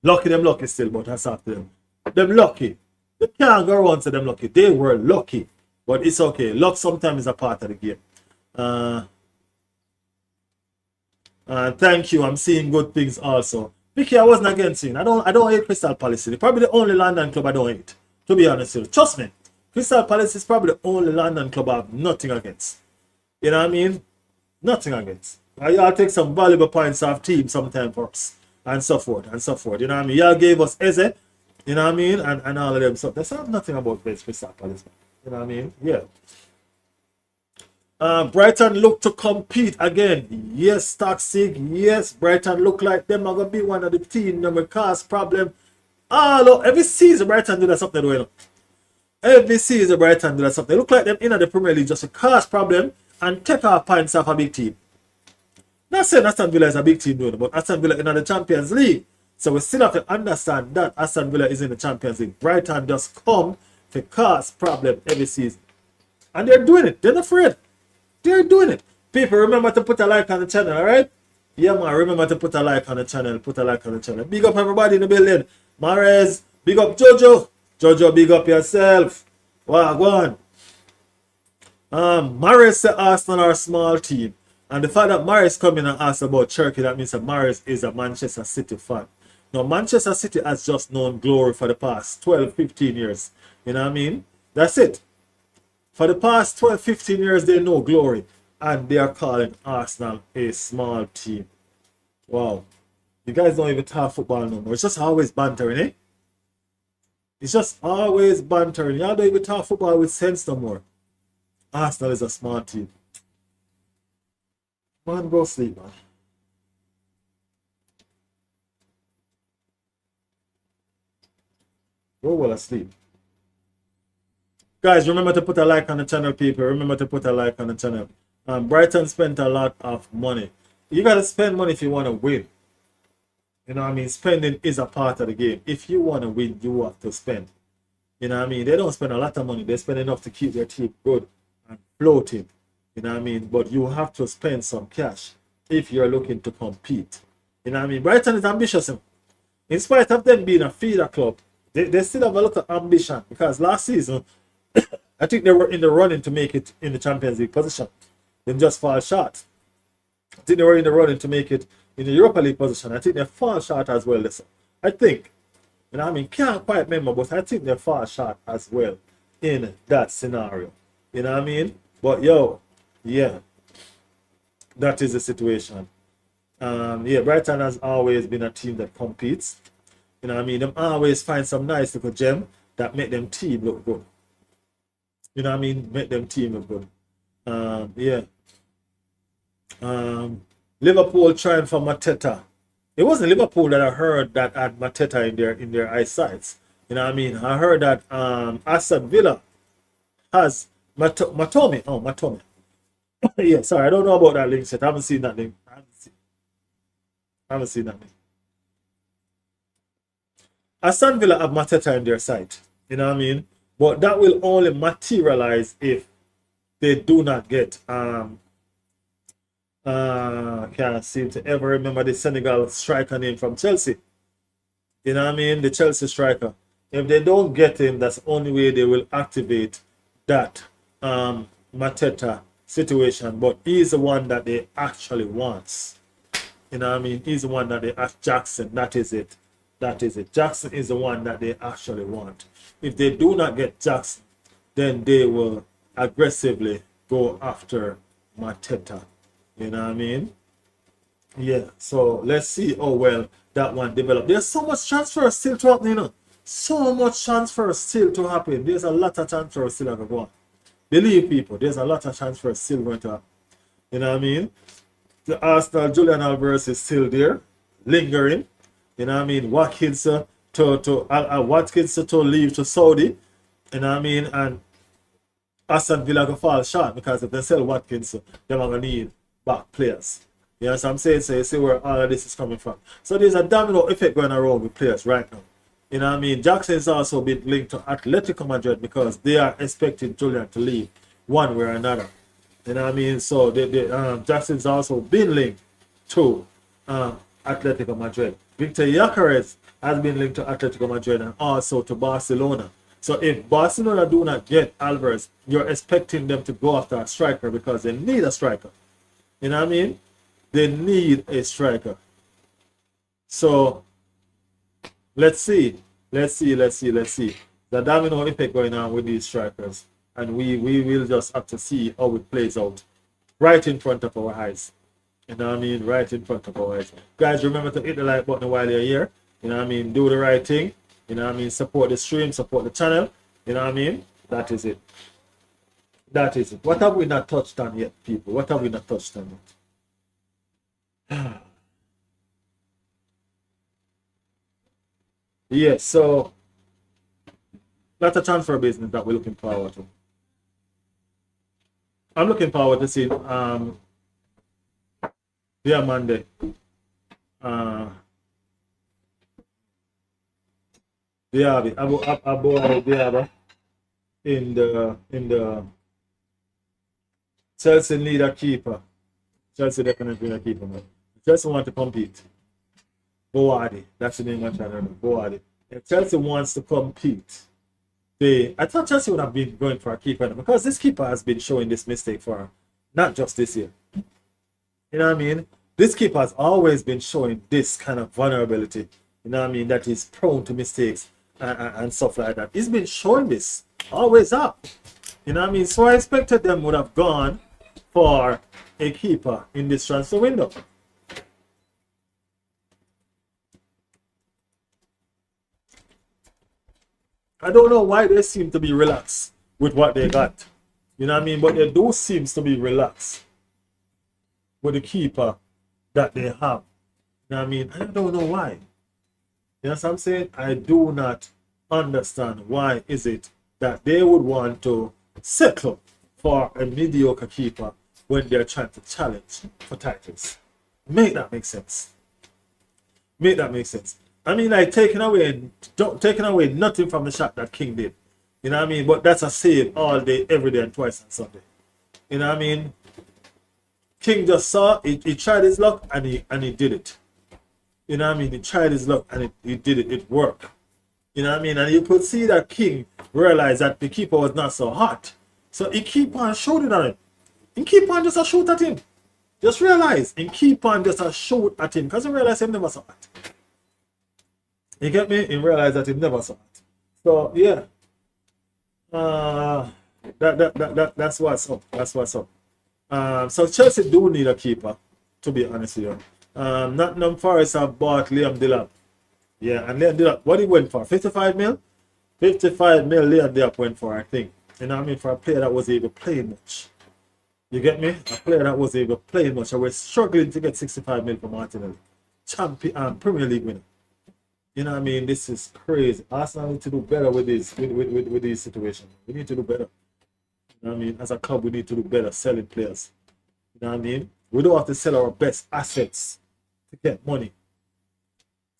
Lucky them lucky still, but hats off to them. Them lucky. You can't go around to them lucky. They were lucky. But it's okay. Luck sometimes is a part of the game. Thank you. I'm seeing good things also. Vicky, I wasn't against you. I don't hate Crystal Palace. It's probably the only London club I don't hate. To be honest with you. Trust me. Crystal Palace is probably the only London club I have nothing against. You know what I mean? Nothing against. Y'all take some valuable points off team sometime for us. And so forth. And so forth. You know what I mean? Y'all gave us Eze. You know what I mean? And all of them. So there's nothing about Crystal Palace. You know what I mean? Yeah. Brighton look to compete again. Yes, Toxic. Yes, Brighton look like them are going to be one of the team that will cause problem. Look, every season Brighton do that something doing. Every season Brighton do that something. They look like them in the Premier League just to cause problem and take off points off a big team. Not saying Aston Villa is a big team doing, but Aston Villa in the Champions League. So we still have to understand that Aston Villa is in the Champions League. Brighton just come to cause problem every season. And they're doing it. They're not afraid. They're doing it. People, remember to put a like on the channel, alright? Yeah, man, remember to put a like on the channel. Put a like on the channel. Big up everybody in the building. Mares, big up Jojo. Jojo, big up yourself. Wow, go on. Mares said Arsenal are a small team. And the fact that Mares come in and ask about Turkey, that means that Mares is a Manchester City fan. Now, Manchester City has just known glory for the past 12, 15 years. You know what I mean? That's it. For the past 12, 15 years, they know glory. And they are calling Arsenal a small team. Wow. You guys don't even talk football no more. It's just always bantering, eh? It's just always bantering. Y'all don't even talk football with sense no more. Arsenal is a small team. Man, go sleep, man. Go well asleep. Guys, remember to put a like on the channel, people. Remember to put a like on the channel. Brighton spent a lot of money. You got to spend money if you want to win. You know what I mean? Spending is a part of the game. If you want to win, you have to spend. You know what I mean? They don't spend a lot of money. They spend enough to keep their team good and floating. You know what I mean? But you have to spend some cash if you're looking to compete. You know what I mean? Brighton is ambitious. In spite of them being a feeder club, they still have a lot of ambition. Because last season, I think they were in the running to make it in the Champions League position. They just fall short. I think they were in the running to make it in the Europa League position. I think they fall short as well. Listen, I think, you know what I mean, can't quite remember, but I think they fall short as well in that scenario. You know what I mean? But yo, yeah, that is the situation. Yeah, Brighton has always been a team that competes. You know what I mean? Them always find some nice little gem that make them team look good. You know what I mean? Make them team look good. Yeah. Liverpool trying for Mateta. It wasn't Liverpool that I heard that had Mateta in their eyesights. You know what I mean? I heard that Aston Villa has Matome. Oh, Matome. Yeah, sorry, I don't know about that link set. I haven't seen that link. I haven't seen that link. Aston Villa have Mateta in their sight. You know what I mean? But that will only materialize if they do not get can't seem to ever remember the Senegal striker name from Chelsea. You know what I mean? The Chelsea striker. If they don't get him, that's the only way they will activate that Mateta situation. But he's the one that they actually wants. You know what I mean? He's the one that they ask Jackson. That is it. That is it. Jackson is the one that they actually want. If they do not get Jackson, then they will aggressively go after Mateta. You know what I mean? Yeah. So let's see how well that one develop. There's so much transfer still to happen, you know. So much transfer still to happen. There's a lot of transfer still going to go on. Believe people, there's a lot of transfer still going to happen. You know what I mean? The Arsenal, Julian Alvarez is still there, lingering. You know what I mean? Watkins to leave to Saudi. You know what I mean? And Aston Villa go fall short because if they sell Watkins, they're going to need back players. You know what I'm saying? So you see where all of this is coming from. So there's a domino effect going around with players right now. You know what I mean? Jackson is also been linked to Atletico Madrid because they are expecting Julian to leave one way or another. You know what I mean? So Jackson's also been linked to Atletico Madrid. Victor Gyökeres has been linked to Atletico Madrid and also to Barcelona. So if Barcelona do not get Alvarez, you're expecting them to go after a striker because they need a striker. You know what I mean? They need a striker. So let's see. The domino effect going on with these strikers. And we will just have to see how it plays out right in front of our eyes. You know what I mean? Right in front of our eyes. Guys, remember to hit the like button while you're here. You know what I mean? Do the right thing. You know what I mean? Support the stream, support the channel. You know what I mean? That is it. That is it. What have we not touched on yet, people? What have we not touched on yet? Yes, so that's a transfer business that we're looking forward to. I'm looking forward to seeing Diamande Diaby in the Chelsea need a keeper. Chelsea definitely need a keeper, man. Chelsea want to compete. Boadi, that's the name I'm trying to remember. Boadi. If Chelsea wants to compete, I thought Chelsea would have been going for a keeper because this keeper has been showing this mistake for not just this year. You know what I mean? This keeper has always been showing this kind of vulnerability. You know what I mean? That he's prone to mistakes and stuff like that. He's been showing this always up. You know what I mean? So I expected them would have gone for a keeper in this transfer window. I don't know why they seem to be relaxed with what they got. You know what I mean? But they do seem to be relaxed with the keeper that they have. You know what I mean? I don't know why. You know what I'm saying? I do not understand why is it that they would want to settle for a mediocre keeper when they're trying to challenge for titles. Make that make sense. Make that make sense. I mean, like taking away nothing from the shot that King did. You know what I mean? But that's a save all day, every day, and twice on Sunday. You know what I mean? King just saw it, he tried his luck and he did it. You know what I mean? He tried his luck and he did it. It worked. You know what I mean? And you could see that King realized that the keeper was not so hot. So he keep on shooting at him. He keep on just a shoot at him. Just realize, and keep on just a shoot at him because he realized him never saw it. You get me? He realized that he never saw it. So yeah. That's what's up. That's what's up. So Chelsea do need a keeper, to be honest with you. Nottingham Forest have bought Liam Delap. Yeah, and Liam Delap, what he went for? 55 mil? 55 mil Liam Delap went for, I think. You know what I mean? For a player that wasn't even playing much. You get me? A player that wasn't even playing much. I was struggling to get 65 mil for Martinelli. Champion, Premier League winner. You know what I mean? This is crazy. Arsenal need to do better with this, with these situations. We need to do better. You know what I mean? As a club, we need to do better selling players. You know what I mean? We don't have to sell our best assets to get money.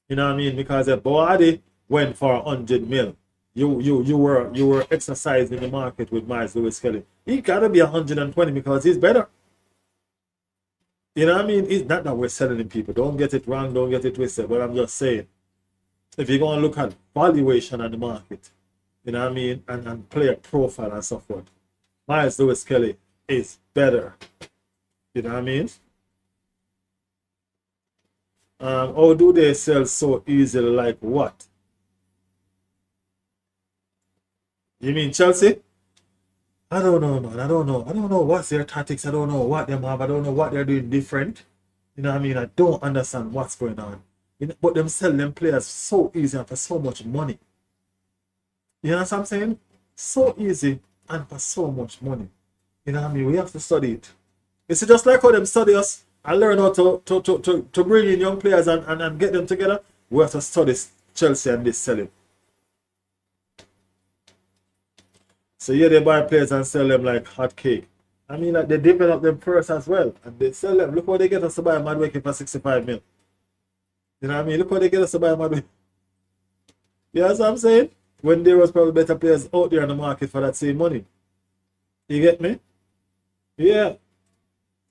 You know what I mean? Because if Boadi went for 100 mil. You were exercising the market with Miles Lewis Kelly. He gotta be 120 because he's better. You know what I mean? It's not that we're selling in people. Don't get it wrong, don't get it twisted. But I'm just saying, if you're gonna look at valuation on the market, you know what I mean, and player profile and so forth, Miles Lewis Kelly is better. You know what I mean? Or do they sell so easily? Like what? You mean Chelsea? I don't know, man. I don't know. I don't know what's their tactics. I don't know what them have. I don't know what they're doing different. You know what I mean? I don't understand what's going on. You know, but them sell them players so easy and for so much money. You know what I'm saying? So easy and for so much money. You know what I mean? We have to study it. It's just like how them study us and learn how to bring in young players and get them together. We have to study Chelsea and this selling. So yeah, they buy players and sell them like hot cake. I mean, like they develop them first as well, and they sell them. Look what they get us to buy Madweke for 65 mil. You know what I mean? Look what they get us to buy Madweke. You know what I'm saying? When there was probably better players out there in the market for that same money. You get me? Yeah.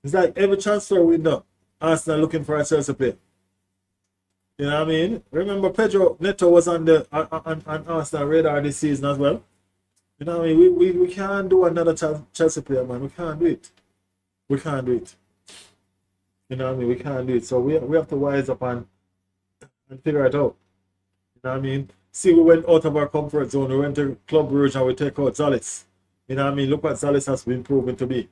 It's like every transfer window, Arsenal looking for a Chelsea player. You know what I mean? Remember Pedro Neto was on the on Arsenal radar this season as well. You know what I mean? We can't do another Chelsea player, man. We can't do it. We can't do it. You know what I mean? We can't do it. So we have to wise up and figure it out. You know what I mean? See, we went out of our comfort zone. We went to Club Brugge and we take out Zalis. You know what I mean? Look what Zalis has been proven to be.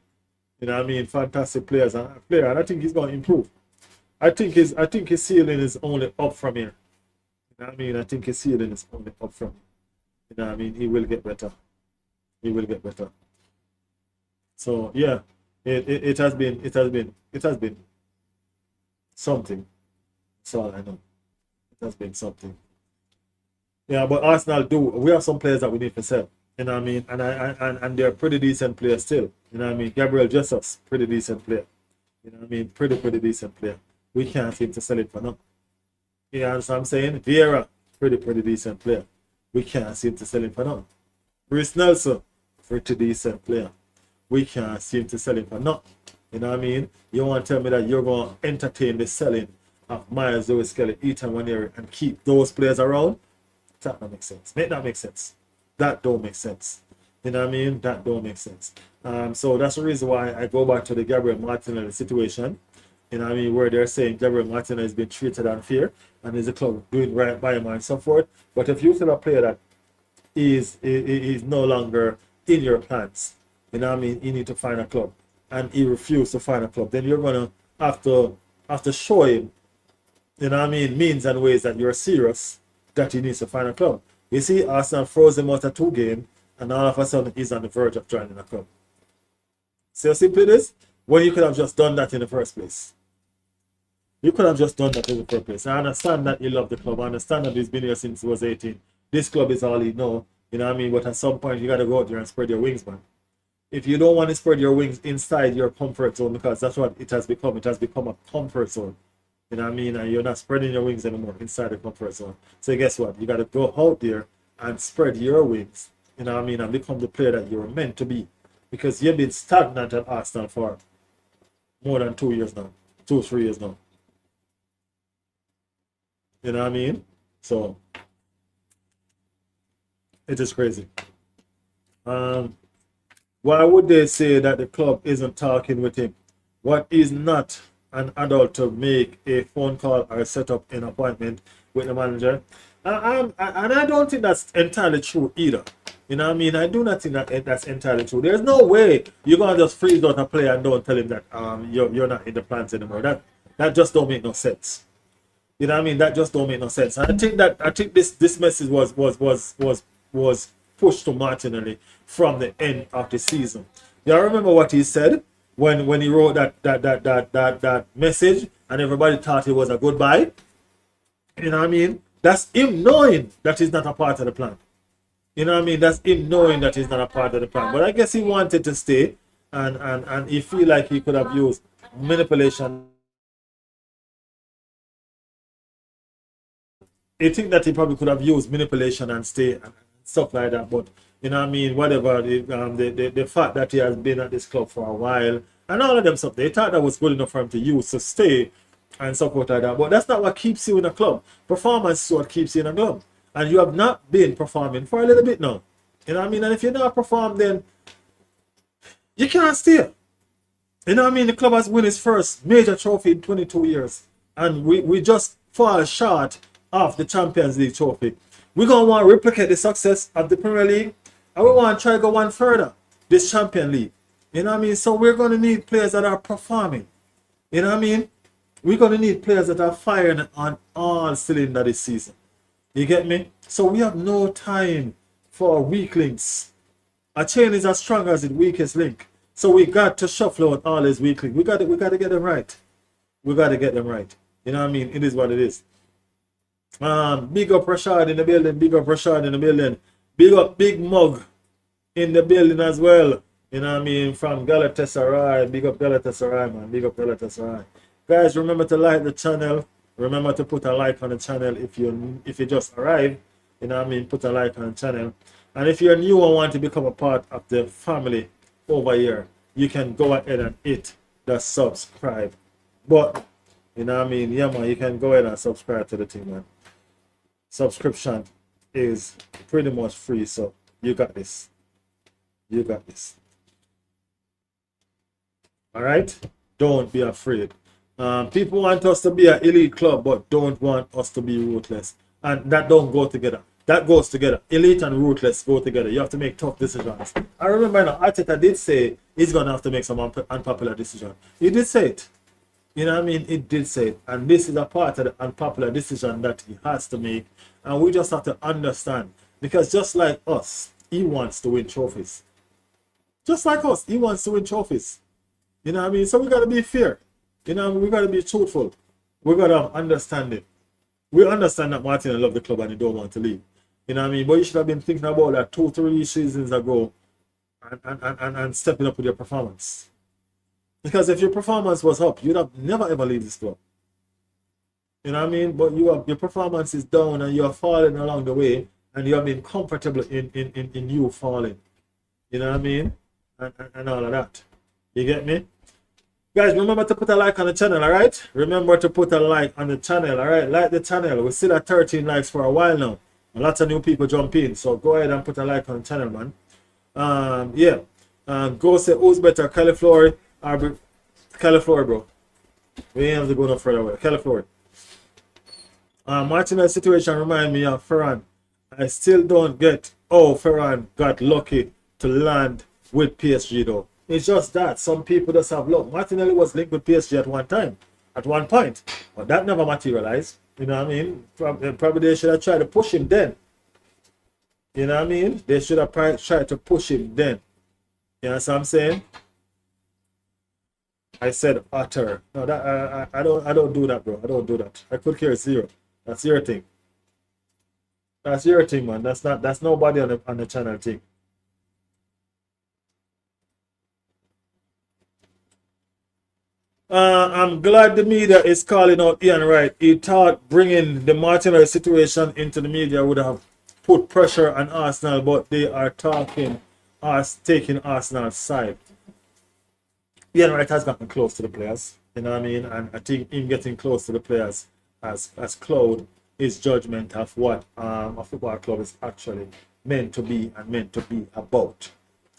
You know what I mean? Fantastic players and I think he's going to improve. I think his ceiling is only up from here. You know what I mean? I think his ceiling is only up from here. You know what I mean? He will get better. He will get better. So yeah, it has been something. That's all I know. It has been something. Yeah, but Arsenal we have some players that we need to sell. You know what I mean? And they're pretty decent players still. You know what I mean? Gabriel Jesus, pretty decent player. You know what I mean? Pretty decent player. We can't seem to sell it for nothing. You know what I'm saying? Vieira, pretty decent player. We can't seem to sell it for nothing. Bruce Nelson, pretty decent player. We can't seem to sell him for nothing. You know what I mean? You want to tell me that you're going to entertain the selling of Miles Lewis Kelly, Ethan Waneri, and keep those players around? That don't make sense. Make that make sense. That don't make sense. You know what I mean? That don't make sense. So that's the reason why I go back to the Gabriel Martinelli situation. You know what I mean? Where they're saying Gabriel Martinelli has been treated unfair and is the club doing right by him and so forth. But if you tell a player that is no longer in your plans, you know what I mean, you need to find a club, and he refused to find a club, then you're gonna have to show him, you know what I mean, means and ways that you're serious that he needs to find a club. You see, Arsenal froze him out of 2 games, and all of a sudden he's on the verge of joining a club. See how simple it is? When you could have just done that in the first place. You could have just done that in the first place. I understand that you love the club. I understand that he's been here since he was 18. This club is all he knows. You know what I mean? But at some point, you got to go out there and spread your wings, man. If you don't want to spread your wings inside your comfort zone, because that's what it has become. It has become a comfort zone. You know what I mean? And you're not spreading your wings anymore inside the comfort zone. So guess what? You got to go out there and spread your wings. You know what I mean? And become the player that you're meant to be. Because you've been stagnant at Arsenal for more than 2 years now. 2-3 years now. You know what I mean? So it is crazy. Why would they say that the club isn't talking with him? What is not an adult to make a phone call or set up an appointment with the manager? And I don't think that's entirely true either. You know what I mean? I do not think that that's entirely true. There's no way you're gonna just freeze out a player and don't tell him that you're not in the plans anymore. That just don't make no sense. You know what I mean? That just don't make no sense. And I think this message was pushed to Martinelli from the end of the season. You remember what he said when he wrote that message and everybody thought it was a goodbye? You know what I mean? That's him knowing that he's not a part of the plan. You know what I mean? That's him knowing that he's not a part of the plan. But I guess he wanted to stay and he feel like he could have used manipulation I think that he probably could have used manipulation and stay and stuff like that. But you know what I mean, whatever the fact that he has been at this club for a while and all of them stuff, they thought that was good enough for him to use to stay and support like that. But that's not what keeps you in a club. Performance is what keeps you in a club. And you have not been performing for a little bit now. You know what I mean? And if you're not performing, then you can't stay. You know what I mean? The club has won its first major trophy in 22 years. And we just fall short of the Champions League trophy. We're going to want to replicate the success of the Premier League. And we want to try to go one further, this Champions League. You know what I mean? So we're going to need players that are performing. You know what I mean? We're going to need players that are firing on all cylinders this season. You get me? So we have no time for weak links. A chain is as strong as its weakest link. So we got to shuffle out all these weak links. We got to get them right. We got to get them right. You know what I mean? It is what it is. Big up Rashad in the building. Big up Rashad in the building. Big up Big Mug in the building as well. You know what I mean? From Galatasaray. Big up Galatasaray, man. Big up Galatasaray. Guys, remember to like the channel. Remember to put a like on the channel if you just arrived. You know what I mean? Put a like on the channel. And if you're new and want to become a part of the family over here, you can go ahead and hit the subscribe. But, you know what I mean? Yeah, man, you can go ahead and subscribe to the thing, man. Subscription is pretty much free, so you got this. You got this. All right? Don't be afraid. People want us to be an elite club, but don't want us to be ruthless. And that don't go together. That goes together. Elite and ruthless go together. You have to make tough decisions. I remember now, Arteta did say he's going to have to make some unpopular decision. He did say it. You know what I mean? It did say it. And this is a part of the unpopular decision that he has to make. And we just have to understand. Because just like us, he wants to win trophies. Just like us, he wants to win trophies. You know what I mean? So we got to be fair. You know, we got to be truthful. We got to have understanding. We understand that Martinelli love the club and he don't want to leave. You know what I mean? But you should have been thinking about that 2-3 seasons ago and stepping up with your performance. Because if your performance was up, you'd have never ever leave this club. You know what I mean? But your performance is down and you're falling along the way and you have been comfortable in you falling. You know what I mean? And all of that. You get me? Guys, remember to put a like on the channel, alright? Remember to put a like on the channel, alright? Like the channel. We're still at 13 likes for a while now. Lots of new people jump in. So go ahead and put a like on the channel, man. Yeah. Go say who's better, cauliflower or cauliflower, bro. We ain't have to go no further away. Cauliflower. Martinelli's situation remind me of Ferran. I still don't get how Ferran got lucky to land with PSG though. It's just that some people just have luck. Martinelli was linked with PSG at one time, at one point, but that never materialized. You know what I mean? Probably they should have tried to push him then. You know what I mean? They should have tried to push him then. You know what I'm saying? I said utter. No, that I don't do that, bro. I don't do that. I could care zero. That's your thing. That's your thing, man. That's nobody on the channel thing. I'm glad the media is calling out Ian Wright. He thought bringing the Martinelli situation into the media would have put pressure on Arsenal, but they are taking Arsenal's side. Ian Wright has gotten close to the players, you know what I mean? And I think him getting close to the players has clouded his judgment of what a football club is actually meant to be and meant to be about.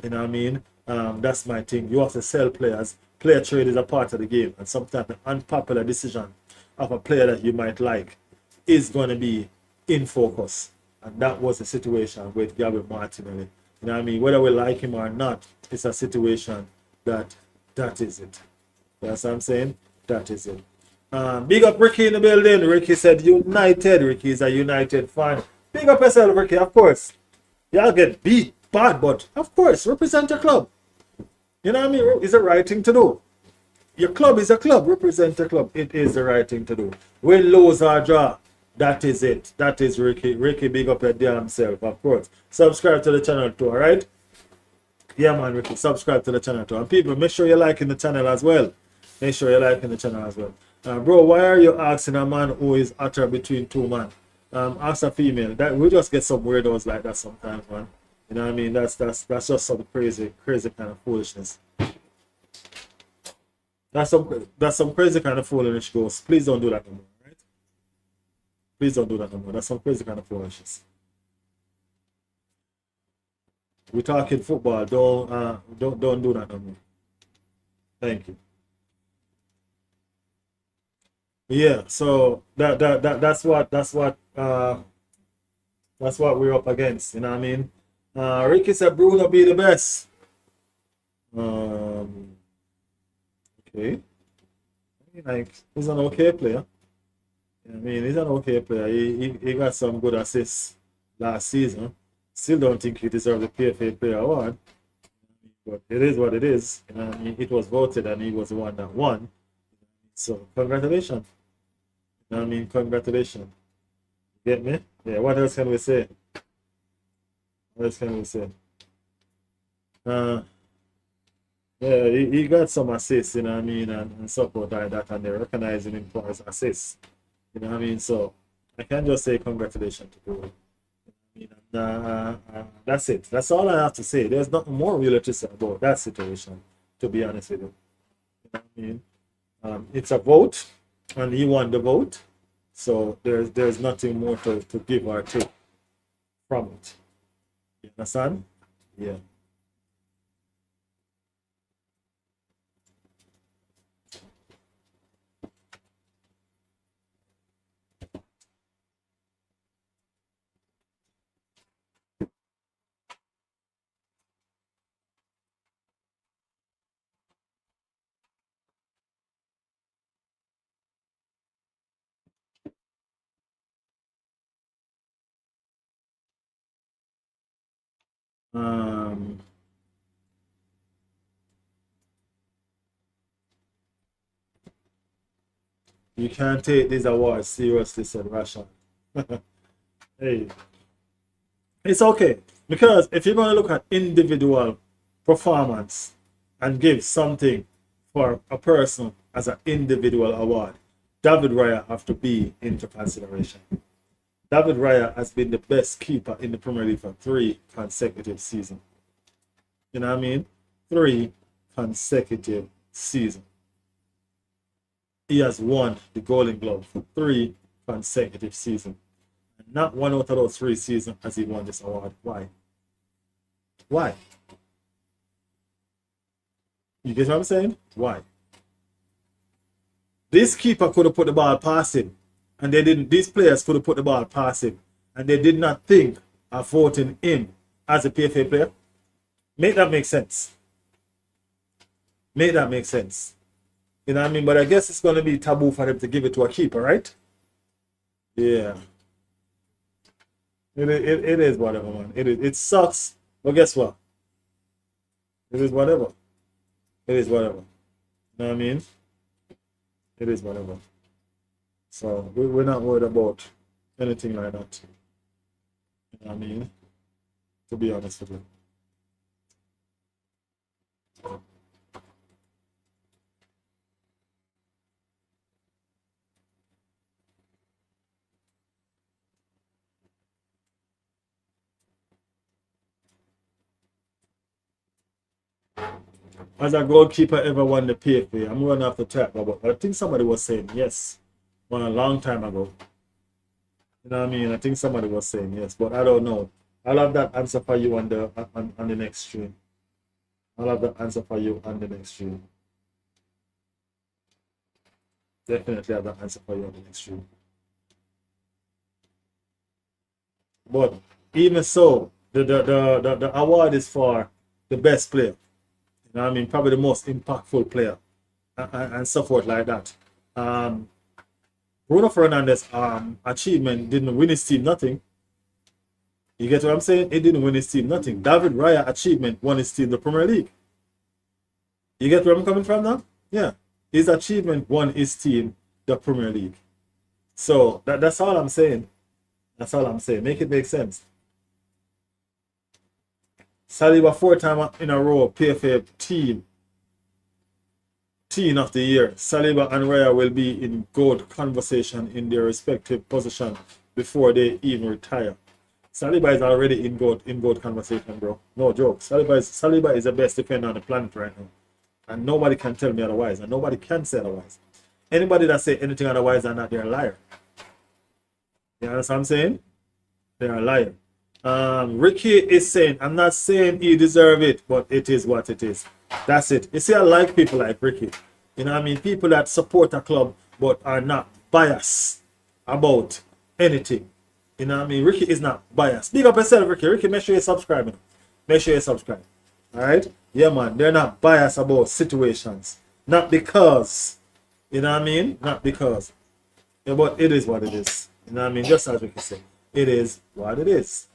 You know what I mean? That's my thing. You have to sell players. Player trade is a part of the game, and sometimes the unpopular decision of a player that you might like is going to be in focus. And that was the situation with Gabriel Martinelli. You know what I mean? Whether we like him or not, it's a situation that is it. That's what I'm saying? That is it. Big up Ricky in the building. Ricky said United. Ricky is a United fan. Big up yourself, Ricky, of course. Y'all get beat bad, but of course, represent your club. You know what I mean? It's the right thing to do. Your club is a club. Represent your club. It is the right thing to do. Win, lose, or draw. That is it. That is Ricky. Ricky, big up your damn self, of course. Subscribe to the channel too, alright? Yeah, man, Ricky. Subscribe to the channel too. And people, make sure you're liking the channel as well. Make sure you're liking the channel as well. Bro, why are you asking a man who is utter between two men? Ask a female. That we just get some weirdos like that sometimes, man. You know what I mean? That's just some crazy kind of foolishness. That's some crazy kind of foolishness goes. Please don't do that no more, right? Please don't do that no more. That's some crazy kind of foolishness. We're talking football. Don't do that no more. Thank you. Yeah, so that's what we're up against, you know what I mean? Ricky said Bruno be the best. Um, okay. Like he's an okay player. I mean, he's an okay player. He got some good assists last season. Still don't think he deserves the PFA Player Award, but it is what it is. You know, what I mean, it was voted and he was the one that won. So congratulations. You know what I mean, congratulations. Get me? Yeah. What else can we say? What else can we say? Uh, yeah, he got some assists, you know what I mean, and support like that, and they're recognizing him for his assists. You know what I mean? So I can just say congratulations to Bruno. I mean, that's it. That's all I have to say. There's nothing more really to say about that situation, to be honest with you. You know what I mean? It's a vote, and he won the vote. So there's nothing more to give or take from it. You understand? Yeah. Um, you can't take these awards seriously, said Russia. Hey, it's okay because if you're going to look at individual performance and give something for a person as an individual award, David Raya have to be into consideration. David Raya has been the best keeper in the Premier League for 3 consecutive seasons. You know what I mean? 3 consecutive seasons. He has won the Golden Glove for 3 consecutive seasons. And not one out of those 3 seasons has he won this award. Why? Why? You get what I'm saying? Why? This keeper could have put the ball past him, and they didn't. These players could have put the ball past him, and they did not think of voting him as a PFA player. Make that make sense. Make that make sense. You know what I mean? But I guess it's going to be taboo for them to give it to a keeper, right? Yeah. It is whatever, man. It sucks, but guess what? It is whatever. It is whatever. You know what I mean? It is whatever. So we're not worried about anything like that. You know what I mean? To be honest with you. Has a goalkeeper ever won the PFA? I'm going to have to tap about. I think somebody was saying yes, one a long time ago. You know what I mean? I think somebody was saying yes, but I don't know. I'll have that answer for you on the next stream. I'll have that answer for you on the next stream. Definitely have that answer for you on the next stream. But even so, the award is for the best player. You know what I mean? Probably the most impactful player and so forth like that. Bruno Fernandez achievement didn't win his team nothing. You get what I'm saying? It didn't win his team nothing. David Raya achievement won his team the Premier League. You get where I'm coming from now? Yeah. His achievement won his team the Premier League. So that's all I'm saying. That's all I'm saying. Make it make sense. Saliba 4 times in a row PFA team of the year. Saliba and Raya will be in good conversation in their respective position before they even retire. Saliba is already in GOAT conversation, bro. No joke. Saliba is the best defender on the planet right now. And nobody can tell me otherwise. And nobody can say otherwise. Anybody that say anything otherwise than that, they're a liar. You understand what I'm saying? They're a liar. Ricky is saying, I'm not saying he deserve it, but it is what it is. That's it. You see, I like people like Ricky. You know what I mean? People that support a club but are not biased about anything. You know what I mean? Ricky is not biased. Big up yourself, Ricky. Ricky, make sure you subscribe. Make sure you subscribe. Alright? Yeah, man. They're not biased about situations. Not because. You know what I mean? Not because. Yeah, but it is what it is. You know what I mean? Just as Ricky said. It is what it is.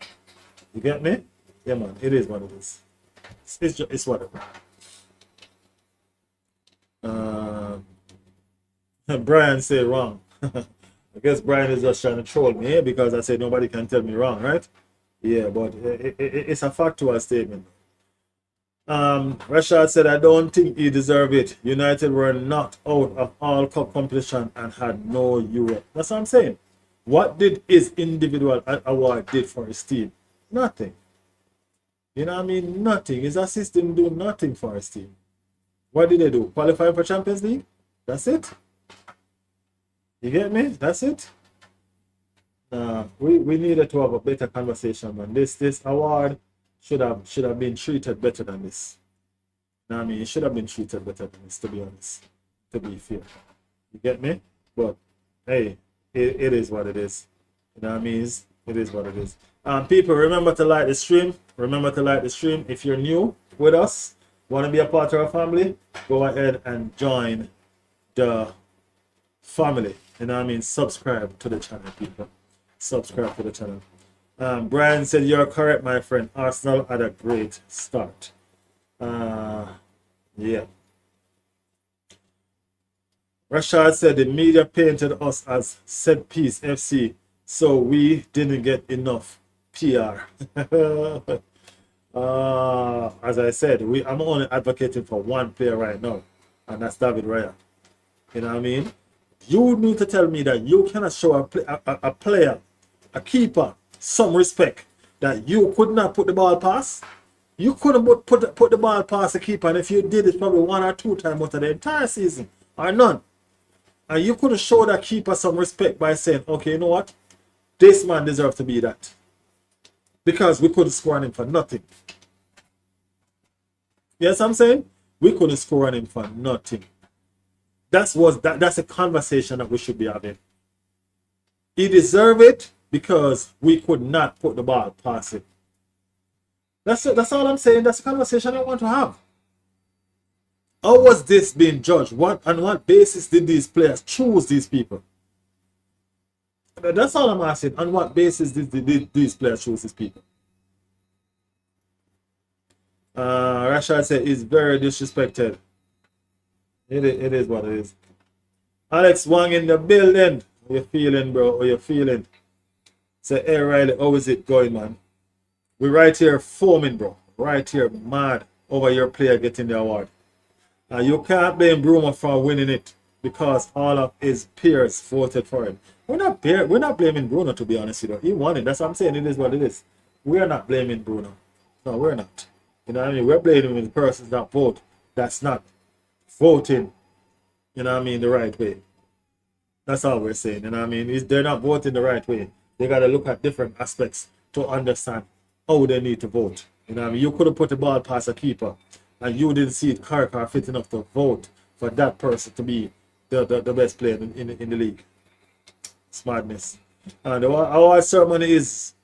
You get me? Yeah, man. It is what it is. It's whatever. Brian said wrong. I guess Brian is just trying to troll me because I said nobody can tell me wrong, right? Yeah, but it's a factual statement. Rashad said, I don't think he deserved it. United were knocked out of all cup competition and had no Europe. That's what I'm saying. What did his individual award did for his team? Nothing. You know what I mean? Nothing. His assist didn't do nothing for his team. What did they do? Qualify for Champions League? That's it. You get me? That's it. We needed to have a better conversation, man. This award should have been treated better than this. You know what I mean? It should have been treated better than this, to be honest. To be fair. You get me? But hey, it is what it is. You know what I mean? It is what it is. People, remember to like the stream. Remember to like the stream. If you're new with us, want to be a part of our family, go ahead and join the family. You know what I mean? Subscribe to the channel, people. Subscribe to the channel. Brian said, you're correct, my friend. Arsenal had a great start. Yeah. Rashad said the media painted us as set piece FC, so we didn't get enough PR. As I said, I'm only advocating for one player right now, and that's David Raya. You know what I mean? You need to tell me that you cannot show a player, a keeper, some respect that you could not put the ball past. You couldn't put the ball past the keeper, and if you did, it's probably 1 or 2 times out of the entire season, or none. And you could have showed that keeper some respect by saying, okay, you know what? This man deserves to be that. Because we couldn't score on him for nothing. Yes, I'm saying? We couldn't score on him for nothing. That's a conversation that we should be having. He deserved it because we could not put the ball past it. That's all I'm saying. That's a conversation I want to have. How was this being judged? On what basis did these players choose these people? That's all I'm asking. On what basis did these players choose these people? Rashad said he's very disrespected. It is what it is. Alex Wang in the building. How you feeling, bro? How you feeling? Say, hey, Riley, how is it going, man? We're right here foaming, bro. Right here, mad over your player getting the award. You can't blame Bruno for winning it because all of his peers voted for him. We're not blaming Bruno, to be honest with you. He won it. That's what I'm saying. It is what it is. We're not blaming Bruno. No, we're not. You know what I mean? We're blaming the persons that vote. That's not voting, you know what I mean, the right way. That's all we're saying. You know what I mean? They're not voting the right way. They got to look at different aspects to understand how they need to vote. You know what I mean? You could have put the ball past a keeper and you didn't see it correct or fit enough to vote for that person to be the best player in the league. It's madness. And our ceremony is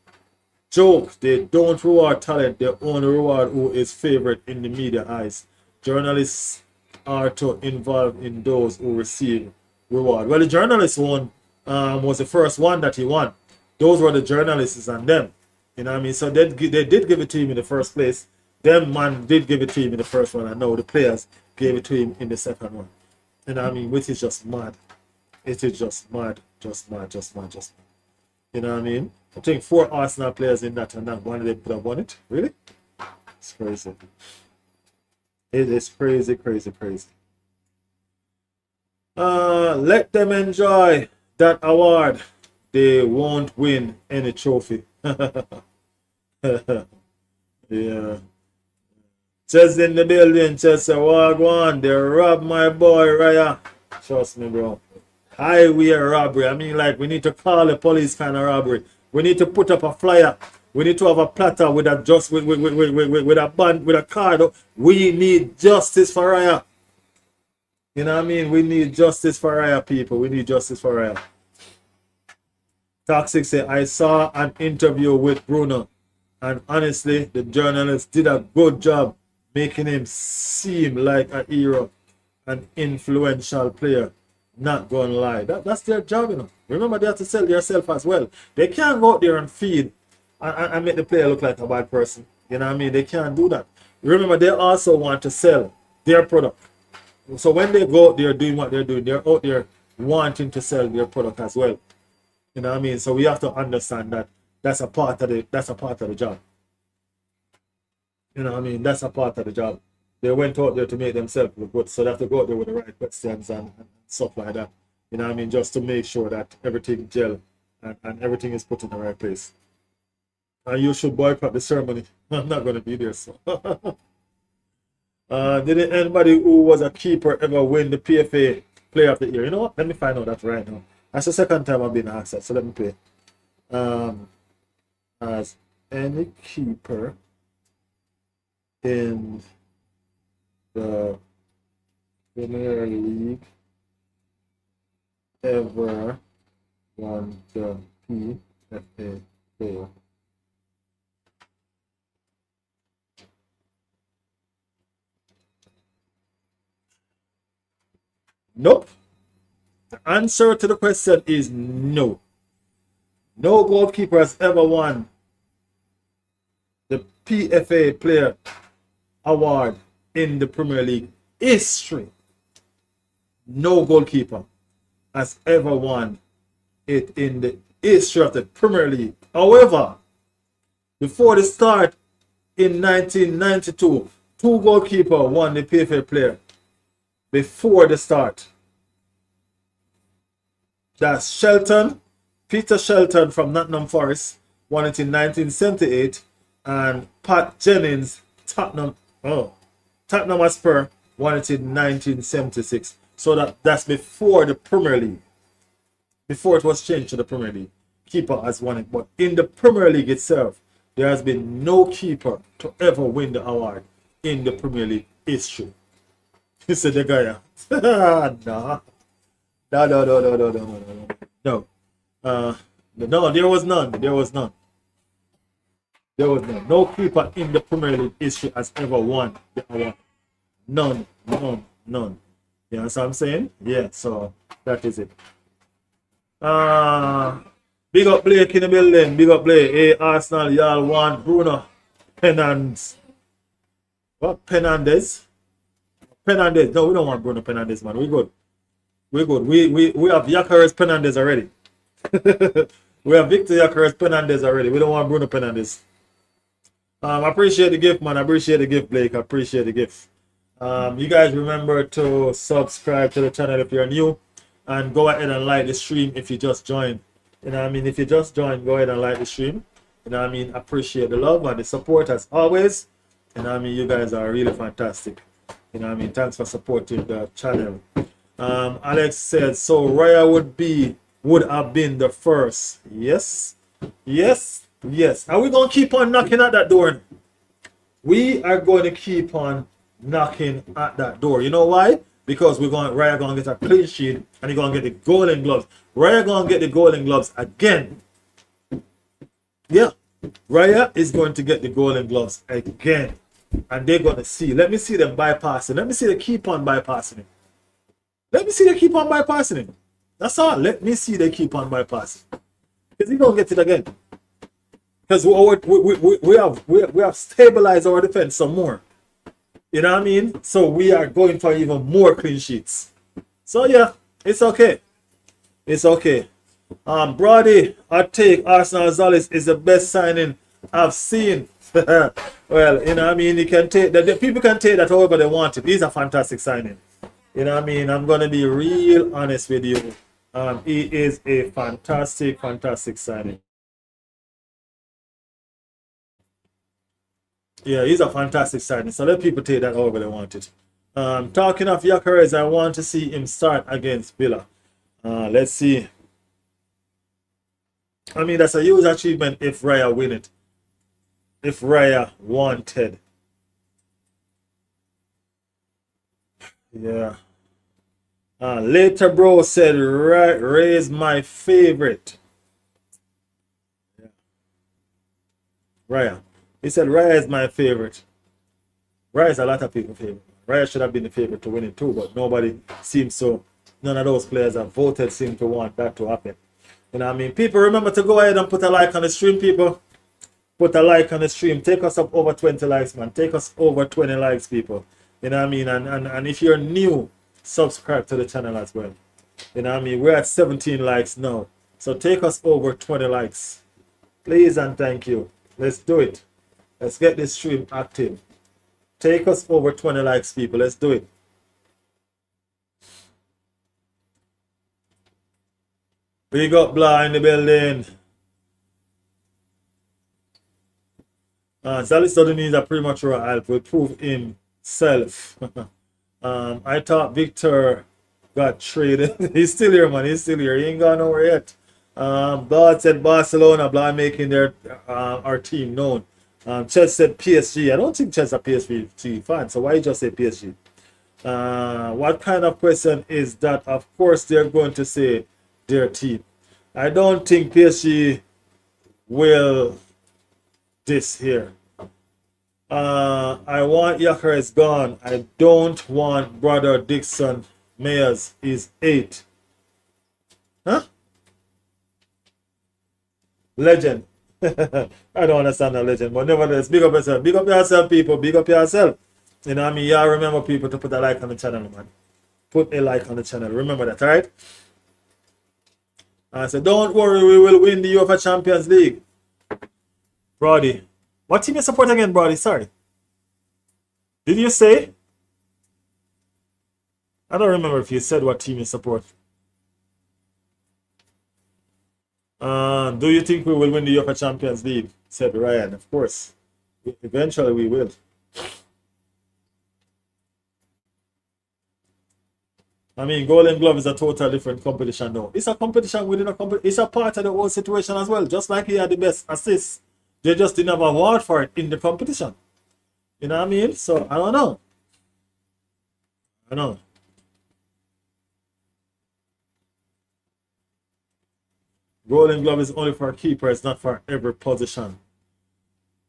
joke. They don't reward talent. They only reward who is favorite in the media eyes. Journalists are to involve in those who receive reward. Well, the journalist one was the first one that he won. Those were the journalists and them. You know what I mean? So they did give it to him in the first place. Them man did give it to him in the first one. And now the players gave it to him in the second one. You know what I mean? Which is just mad. It is just mad. Just mad. You know what I mean? I think 4 Arsenal players in that and not one of them could have won it. Really? It's crazy. It is crazy. Let them enjoy that award. they won't win any trophy. Yeah. Chess in the building, Chess, walk on. They rob my boy, Raya. Trust me, bro. Highway robbery. I mean, like, we need to call the police kind of robbery. We need to put up a flyer. We need to have a platter with a just with a band with a card. We need justice for Raya. You know what I mean? We need justice for Raya, people. We need justice for Raya. Toxic say, I saw an interview with Bruno, and honestly, the journalist did a good job making him seem like a hero, an influential player. Not gonna lie. That's their job, you know. Remember, they have to sell themselves as well. They can't go out there and feed and make the player look like a bad person. You know what I mean? They can't do that. Remember, they also want to sell their product. So when they go out there doing what they're doing, they're out there wanting to sell their product as well. You know what I mean? So we have to understand that that's a part of the job. You know what I mean? That's a part of the job. They went out there to make themselves look good, so they have to go out there with the right questions and stuff like that. You know what I mean? Just to make sure that everything gel and everything is put in the right place. And you should boycott the ceremony. I'm not going to be there, so. Did anybody who was a keeper ever win the PFA Player of the Year? You know what? Let me find out that right now. That's the second time I've been asked that, so let me play. Has any keeper in the Premier League ever won the PFA Player? Nope. The answer to the question is no. No goalkeeper has ever won the PFA Player Award in the Premier League history. No goalkeeper has ever won it in the history of the Premier League. However, before the start in 1992, two goalkeepers won the PFA Player before the start. That's Shelton, Peter Shelton from Nottingham Forest, won it in 1978, and Pat Jennings, Tottenham Hotspur, won it in 1976. So that's before the Premier League. Before it was changed to the Premier League. Keeper has won it. But in the Premier League itself, there has been no keeper to ever win the award in the Premier League history. He said the guy, nah. No. No, there was none. There was none. No keeper in the Premier League history has ever won the award. None. You know what I'm saying? Yeah, so that is it. Big up Blake in the building. Big up Blake. Hey, Arsenal, y'all want Bruno Fernandez. What? Fernandez? No, we don't want Bruno Fernandez, man. We good. We have Yakares Fernandez already. We have Victor Yakares Fernandez already. We don't want Bruno Fernandez. I appreciate the gift, man. I appreciate the gift, Blake. I appreciate the gift. You guys remember to subscribe to the channel if you're new, and go ahead and like the stream if you just joined. You know what I mean? If you just joined, go ahead and like the stream. You know what I mean? Appreciate the love and the support as always. You know what I mean? You guys are really fantastic. You know what I mean? Thanks for supporting the channel. Alex said, so Raya would have been the first. Yes. Are we going to keep on knocking at that door? We are going to keep on knocking at that door. You know why? Because Raya going to get a clean sheet and he's going to get the golden gloves. Raya going to get the golden gloves again. Yeah. Raya is going to get the golden gloves again. And they're going to see. Let me see them bypassing. Let me see them keep on bypassing him. That's all. Let me see they keep on bypassing. Because he's going to get it again. Because we have stabilized our defense some more. You know what I mean? So we are going for even more clean sheets. So yeah, it's okay. Brody, I take Arsenal Zollis is the best signing I've seen. Well, you know what I mean? You can take that. The people can take that however they want it. He's a fantastic signing. You know what I mean? I'm gonna be real honest with you. He is a fantastic, fantastic signing. Yeah, he's a fantastic signing. So let people take that however they want it. Talking of Gyökeres, I want to see him start against Villa. Let's see. I mean, that's a huge achievement if Raya win it. If Raya wanted. Yeah. Later, bro said Ray is my favorite. Yeah. Raya. He said Raya is my favorite. Raya is a lot of people's favorite. Raya should have been the favorite to win it too, but nobody seems so. None of those players that voted seem to want that to happen. You know what I mean? People, remember to go ahead and put a like on the stream, people. Put a like on the stream. Take us up over 20 likes, man. Take us over 20 likes, people. You know what I mean? And if you're new, subscribe to the channel as well. You know what I mean? We're at 17 likes now. So take us over 20 likes. Please and thank you. Let's do it. Let's get this stream active. Take us over 20 likes, people. Let's do it. We got Blah in the building. Salis doesn't need a premature help. Will prove himself. I thought Victor got traded. He's still here, man. He's still here. He ain't gone nowhere yet. Blah said Barcelona. Blah making their our team known. Chez said PSG. I don't think Chez a PSG fan. So why you just say PSG? What kind of question is that? Of course, they're going to say their team. I don't think PSG will this here. I want Gyökeres gone. I don't want brother Dixon Mayers is 8. Huh? Legend. I don't understand the legend, but nevertheless, big up yourself. Big up yourself, people. Big up yourself. You know what I mean? Y'all remember, people, to put a like on the channel, man. Put a like on the channel. Remember that, alright? So don't worry, we will win the UEFA Champions League. Brody. What team you support again, Brody? Sorry. Did you say? I don't remember if you said what team you support. Do you think we will win the UEFA Champions League? Said Ryan. Of course. Eventually we will. I mean, Golden Glove is a totally different competition now. It's a competition within a competition. It's a part of the whole situation as well. Just like he had the best assists. They just didn't have an award for it in the competition. You know what I mean? So, I don't know. I know. Golden Glove is only for keepers, not for every position.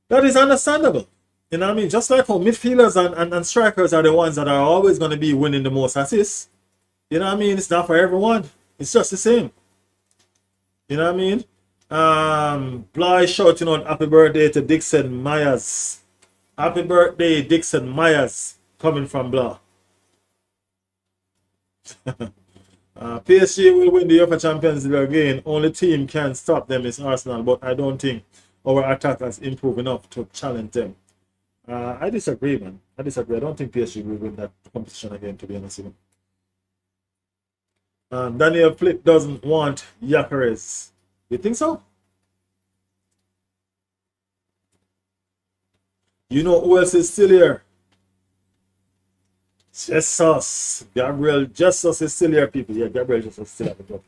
That is understandable. You know what I mean? Just like how midfielders and strikers are the ones that are always going to be winning the most assists. You know what I mean? It's not for everyone. It's just the same. You know what I mean? Bly shouting out happy birthday to Dixon Myers. Happy birthday, Dixon Myers, coming from Blah. PSG will win the UEFA Champions League again. Only team can stop them is Arsenal, but I don't think our attack has improved enough to challenge them. I disagree, man. I disagree. I don't think PSG will win that competition again, to be honest with you. Daniel Flip doesn't want Gyökeres. You think so? You know who else is still here? Jesus. Gabriel Jesus is still here, people. Yeah, Gabriel Jesus is still at the club.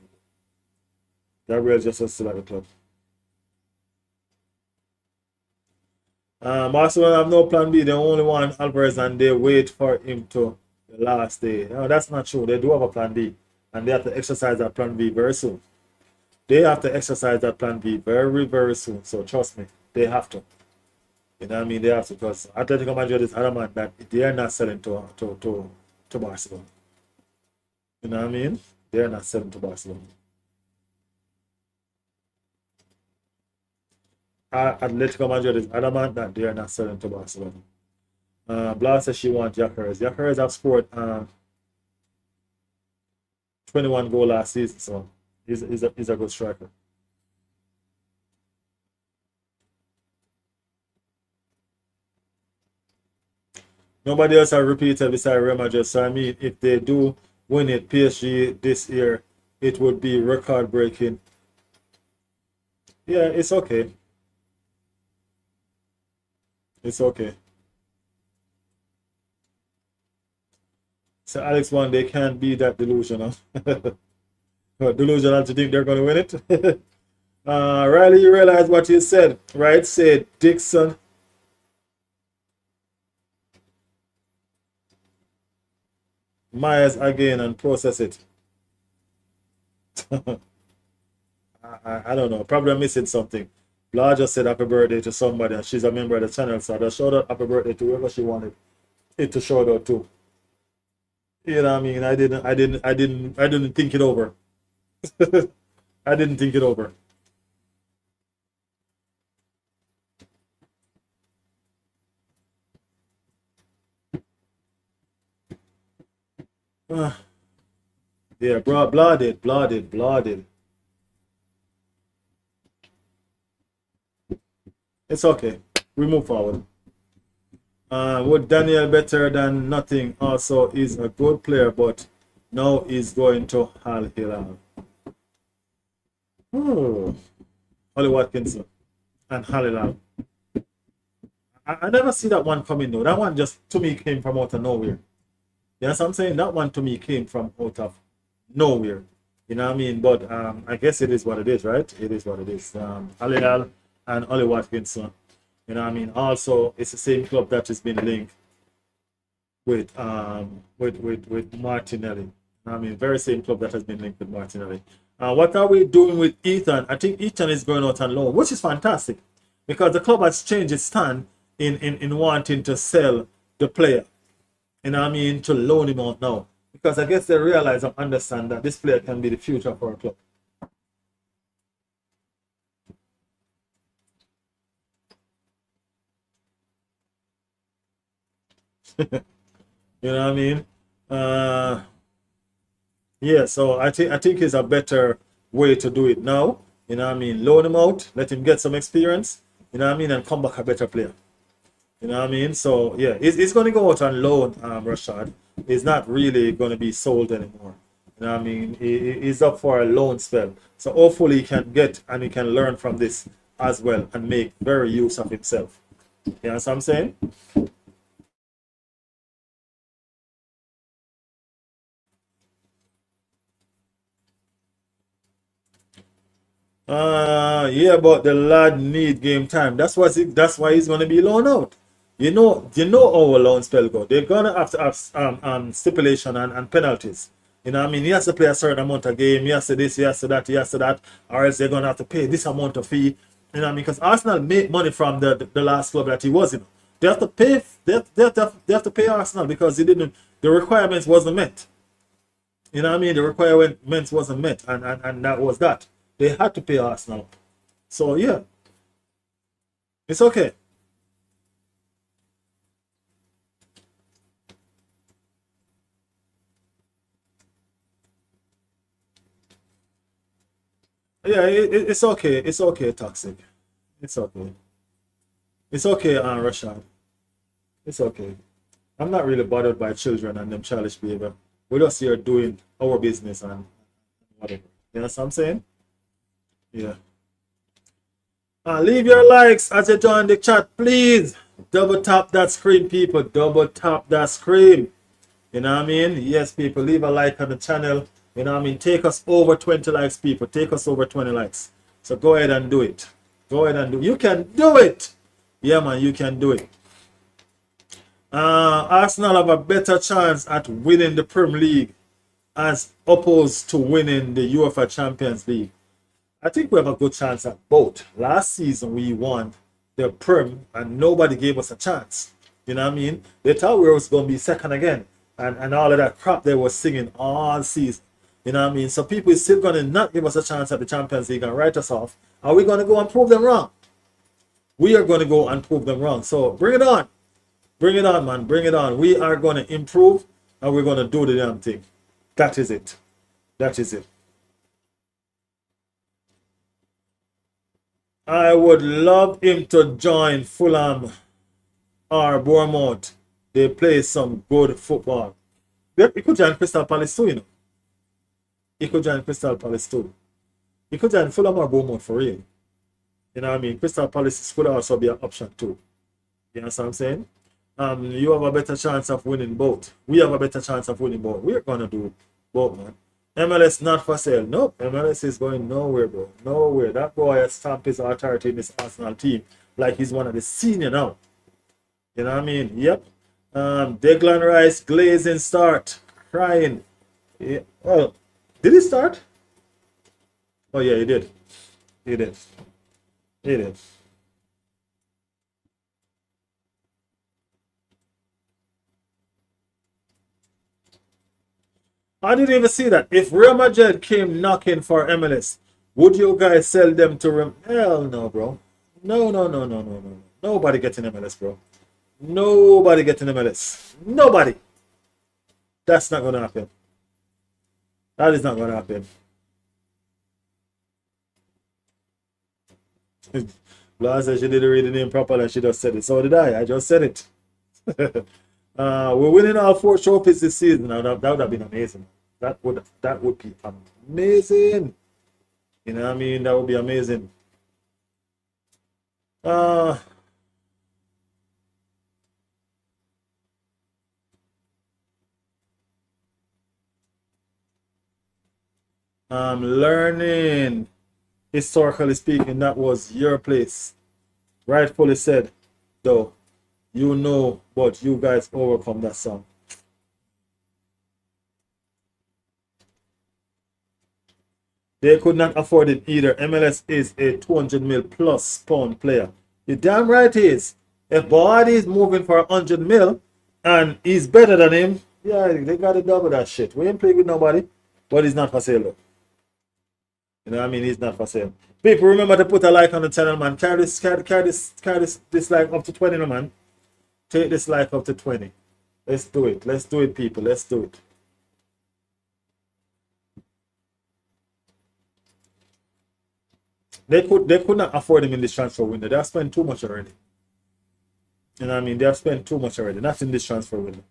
Gabriel Jesus is still at the club. Barcelona have no plan B. They only want Alvarez and they wait for him to the last day. No, that's not true. They do have a plan B. And they have to exercise that plan B very soon. They have to exercise that plan B very, very soon. So trust me, they have to. You know what I mean? They have to, because Atletico Madrid is adamant that they are not selling to Barcelona. You know what I mean? They are not selling to Barcelona. Atletico Madrid is adamant that they are not selling to Barcelona. Blas says she wants Gyökeres. Gyökeres have scored 21 goals last season, so he's a good striker. Nobody else has repeated beside Real Madrid. So I mean, if they do win it, PSG this year, it would be record breaking. Yeah, it's okay. It's okay. So Alex one, they can't be that delusional. Delusional to think they're gonna win it. Riley, you realize what you said, right? Said Dixon. Myers again and process it. I don't know. Probably I'm missing something. Blah just said happy birthday to somebody and she's a member of the channel, so I just showed out happy birthday to whoever she wanted it to shout out to. You know what I mean? I didn't think it over. I didn't think it over. Uh, yeah, blah did. It's okay. We move forward. Would Daniel better than nothing also is a good player, but now is going to Al Hilal. Oh, Ollie Watkinson and Al Hilal. I never see that one coming though. That one just to me came from out of nowhere. You know what I'm saying? That one to me came from out of nowhere. You know what I mean? But I guess it is what it is, right? It is what it is. Al Hilal and Ollie Watkinson. You know what I mean? Also, it's the same club that has been linked with Martinelli. You know what I mean, very same club that has been linked with Martinelli. What are we doing with Ethan? I think Ethan is going out on loan, which is fantastic because the club has changed its stand in wanting to sell the player. You know what I mean? To loan him out now. Because I guess they realize and understand that this player can be the future for a club. You know what I mean? Yeah, so I think it's a better way to do it now. You know what I mean? Loan him out, let him get some experience, you know what I mean, and come back a better player. You know what I mean? So yeah, it's going to go out on loan, Rashad. It's not really going to be sold anymore. You know what I mean? He's up for a loan spell. So hopefully he can get and he can learn from this as well and make very use of himself. You know what I'm saying? Yeah, but the lad need game time. That's why he's gonna be loaned out. You know our loan spell go. They're gonna have to have stipulation and penalties. You know what I mean? He has to play a certain amount of game, he has to this, he has to that, he has to that, or else they're gonna have to pay this amount of fee. You know what I mean? Because Arsenal make money from the last club that he was in. They have to pay they have to pay Arsenal because the requirements wasn't met. You know what I mean? The requirements wasn't met, and that was that. They had to pay Arsenal. So yeah, it's okay. Yeah, it's okay. It's okay, toxic. It's okay. It's okay, Rashad. It's okay. I'm not really bothered by children and them childish behavior. We're just here doing our business and whatever. You know what I'm saying? Yeah. Leave your likes as you join the chat, please. Double tap that screen, people. Double tap that screen. You know what I mean? Yes, people, leave a like on the channel. You know what I mean? Take us over 20 likes, people. Take us over 20 likes. So go ahead and do it. Go ahead and do it. You can do it. Yeah, man, you can do it. Arsenal have a better chance at winning the Premier League as opposed to winning the UEFA Champions League. I think we have a good chance at both. Last season we won the Prem and nobody gave us a chance. You know what I mean? They thought we was going to be second again and all of that crap they were singing all season. You know what I mean? So people is still going to not give us a chance at the Champions League and write us off. Are we going to go and prove them wrong? We are going to go and prove them wrong. So bring it on. Bring it on, man. Bring it on. We are going to improve and we're going to do the damn thing. That is it. That is it. I would love him to join Fulham or Bournemouth. They play some good football. He could join Crystal Palace too, you know. He could join Crystal Palace too. He could join Fulham or Bournemouth for real. You know what I mean? Crystal Palace could also be an option too. You know what I'm saying? You have a better chance of winning both. We have a better chance of winning both. We're gonna do both, man. MLS not for sale. Nope. MLS is going nowhere, bro. Nowhere. That boy has stamped his authority in this Arsenal team like he's one of the senior now. You know what I mean? Yep. Declan Rice glazing start. Crying. Yeah. Well, did he start? Oh yeah, he did. He did. He did. I didn't even see that. If Real Madrid came knocking for MLS, would you guys sell them to Real? Hell no, bro. No, no, no, no, no, no. Nobody getting MLS, bro. Nobody getting MLS. Nobody. That's not gonna happen. That is not gonna happen. Blah said she didn't read the name properly and she just said it. So did I. I just said it. We're winning all 4 trophies this season. Now that would have been amazing. That would be amazing. You know what I mean? That would be amazing. I'm learning. Historically speaking, that was your place. Rightfully said, though. You know, but you guys overcome that song. They could not afford it either. MLS is a 200 mil plus pound player. You damn right he is. If Boadi is moving for 100 mil and he's better than him, yeah, they got to double that shit. We ain't playing with nobody, but he's not for sale though. You know what I mean? He's not for sale. People, remember to put a like on the channel, man. Carry this like up to 20, no, man. Take this life up to 20. Let's do it. Let's do it, people. Let's do it. They could not afford him in this transfer window. They have spent too much already. You know what I mean? They have spent too much already. Not in this transfer window.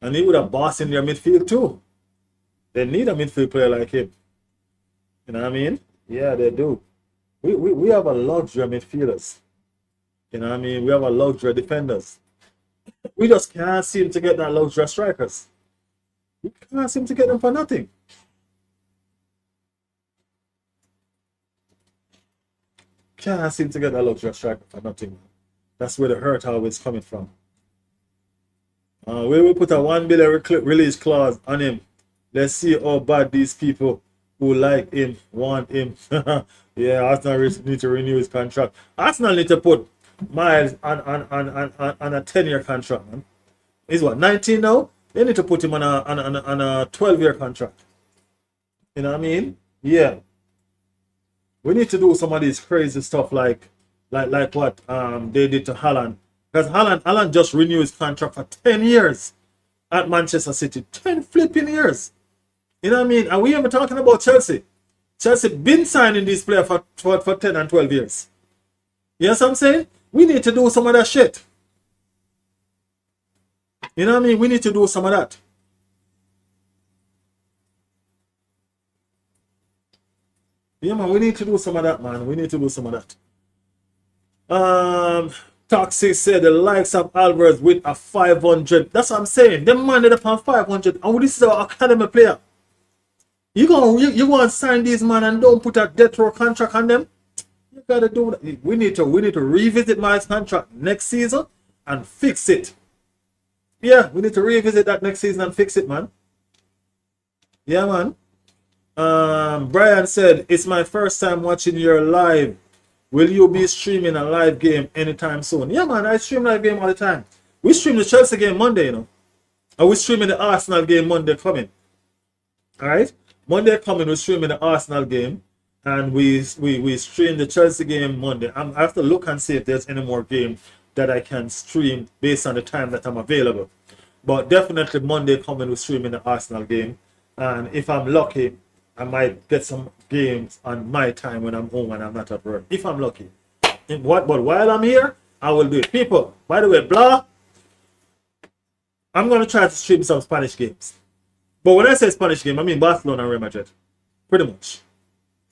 And he would have bossed in their midfield too. They need a midfield player like him. You know what I mean? Yeah, they do. We have a luxury of midfielders. You know what I mean? We have a luxury of defenders. We just can't seem to get that luxury of strikers. We can't seem to get them for nothing. Can't seem to get that luxury of striker for nothing. That's where the hurt always coming from. We will put a $1 billion release clause on him. Let's see how bad these people who like him want him. Yeah, Arsenal need to renew his contract. Arsenal need to put Miles on a 10-year contract, man. He's what, 19 now? They need to put him on a 12-year contract. You know what I mean? Yeah. We need to do some of these crazy stuff like what they did to Haaland. Because Haaland just renewed his contract for 10 years at Manchester City. 10 flipping years. You know what I mean? And we even talking about Chelsea. Chelsea been signing these players for 10 and 12 years. You know what I'm saying? We need to do some of that shit. You know what I mean? We need to do some of that. Yeah, man, we need to do some of that, man. We need to do some of that. Toxic said the likes of Alvarez with a 500. That's what I'm saying. Them man ended up on 500. And this is our academy player. You want to sign these man and don't put a death row contract on them? You gotta do that. We need to revisit my contract next season and fix it. Yeah, we need to revisit that next season and fix it, man. Yeah, man. Brian said, it's my first time watching your live. Will you be streaming a live game anytime soon? Yeah, man, I stream live game all the time. We stream the Chelsea game Monday, you know. And we streaming the Arsenal game Monday coming. Alright? Monday coming, we're streaming the Arsenal game. And we stream the Chelsea game Monday. I have to look and see if there's any more game that I can stream based on the time that I'm available. But definitely Monday coming, we're streaming the Arsenal game. And if I'm lucky, I might get some games on my time when I'm home and I'm not at work. If I'm lucky. But while I'm here, I will do it. People, by the way, blah. I'm going to try to stream some Spanish games. But when I say Spanish game, I mean Barcelona and Real Madrid. Pretty much.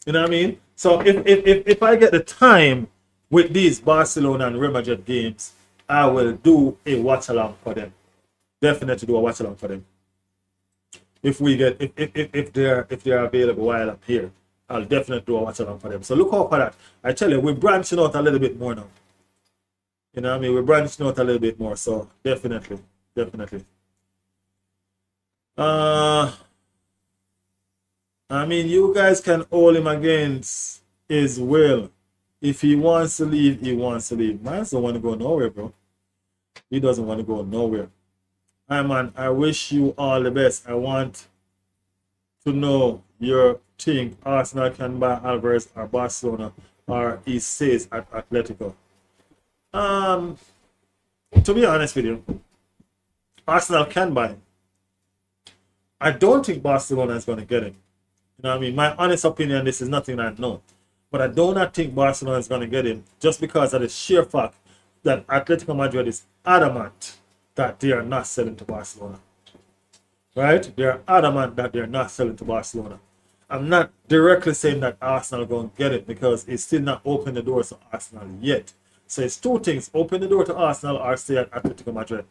You know what I mean? So if I get the time with these Barcelona and Real Madrid games, I will do a watch along for them. Definitely do a watch along for them. If we get if they're available while I'm here, I'll definitely do a watch along for them. So look out for that. I tell you, we're branching out a little bit more now. You know what I mean? We're branching out a little bit more. So definitely. I mean, you guys can hold him against his will. If he wants to leave, he wants to leave. Man doesn't want to go nowhere, bro. He doesn't want to go nowhere. Hi, man. I wish you all the best. I want to know your think Arsenal can buy Alvarez or Barcelona, or he says at Atletico. To be honest with you, Arsenal can buy him. I don't think Barcelona is going to get him. You know what I mean? My honest opinion, this is nothing I know. But I do not think Barcelona is going to get him just because of the sheer fact that Atletico Madrid is adamant that they are not selling to Barcelona. Right? They are adamant that they're not selling to Barcelona. I'm not directly saying that Arsenal are going to get it because it's still not open the doors to Arsenal yet. So it's two things. Open the door to Arsenal or stay at Atletico Madrid.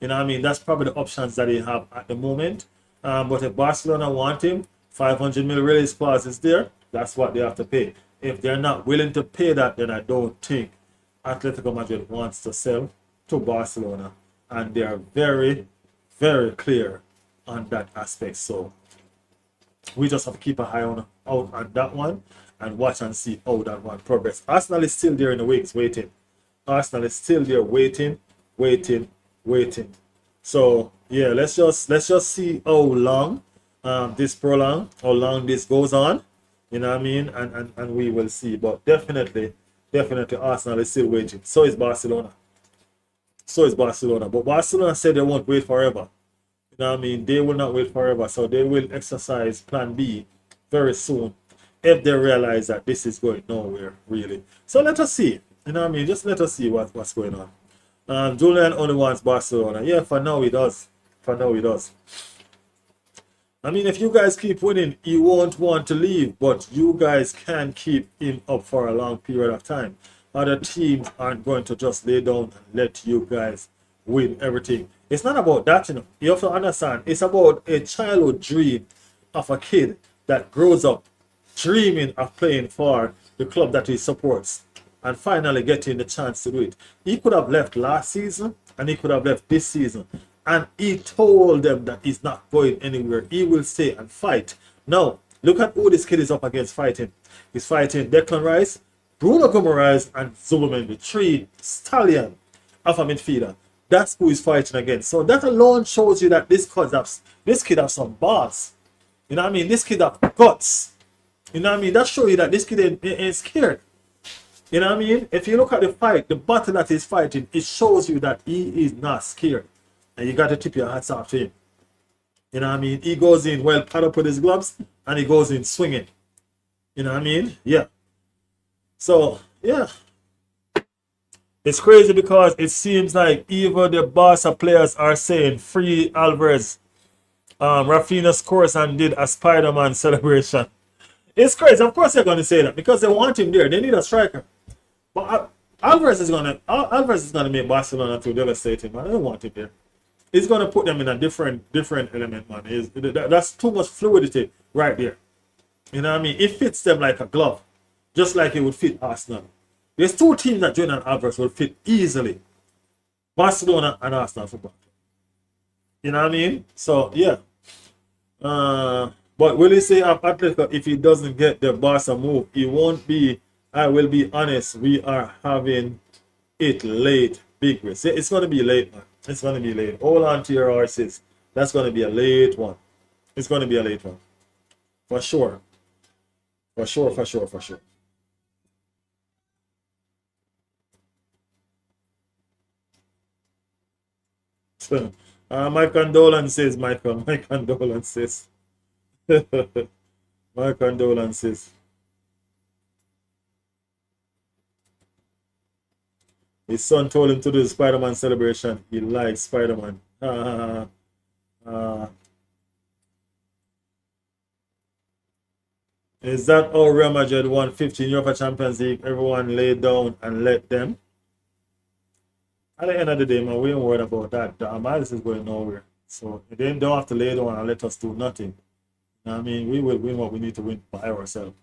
You know what I mean? That's probably the options that they have at the moment. But if Barcelona want him, 500 mil release clause is there. That's what they have to pay. If they're not willing to pay that, then I don't think Atletico Madrid wants to sell to Barcelona. And they are very, very clear on that aspect. So we just have to keep an eye out on that one and watch and see how that one progress. Arsenal is still there in the wings waiting. Arsenal is still there waiting. So yeah, let's just see how long how long this goes on. You know what I mean? And we will see. But definitely Arsenal is still waiting. So is Barcelona. But Barcelona said they won't wait forever. You know what I mean? They will not wait forever. So they will exercise plan B very soon if they realize that this is going nowhere, really. So let us see. You know what I mean? Just let us see what's going on. Julian only wants Barcelona. Yeah, for now he does. I mean, if you guys keep winning, he won't want to leave, but you guys can keep him up for a long period of time. Other teams aren't going to just lay down and let you guys win everything. It's not about that, you know. You have to understand. It's about a childhood dream of a kid that grows up dreaming of playing for the club that he supports and finally getting the chance to do it. He could have left last season and he could have left this season. And he told them that he's not going anywhere. He will stay and fight. Now, look at who this kid is up against fighting. He's fighting Declan Rice, Bruno Fernandez, and Zubomendi. 3 stallion of a midfielder. That's who he's fighting against. So that alone shows you that this kid has some balls. You know what I mean? This kid has guts. You know what I mean? That shows you that this kid ain't scared. You know what I mean? If you look at the fight, the battle that he's fighting, it shows you that he is not scared. And you got to tip your hats off to him. You know what I mean? He goes in well padded up with his gloves and he goes in swinging. You know what I mean? Yeah. So, yeah. It's crazy because it seems like even the Barca players are saying free Alvarez. Rafinha scores and did a Spider-Man celebration. It's crazy. Of course they're going to say that because they want him there. They need a striker. But Alvarez is going to make Barcelona too devastating, man. I don't want him there. He's going to put them in a different element, man. That's too much fluidity right there. You know what I mean? It fits them like a glove, just like it would fit Arsenal. There's 2 teams that Julian Alvarez will fit easily. Barcelona and Arsenal football. You know what I mean? So, yeah. But will he say of Atletico if he doesn't get the Barca move? He won't be. I will be honest. We are having it late. Big risk. It's going to be late, man. It's going to be late. Hold on to your horses. That's going to be a late one. It's going to be a late one. For sure. For sure. My condolences, Michael. My condolences. My condolences. His son told him to do the Spider-Man celebration. He likes Spider-Man. Uh, uh, is that how Real Madrid won 15 Europa Champions League? Everyone laid down and let them. At the end of the day, man, we ain't worried about that. The Amalis is going nowhere. So they don't have to lay down and let us do nothing. I mean, we will win what we need to win by ourselves.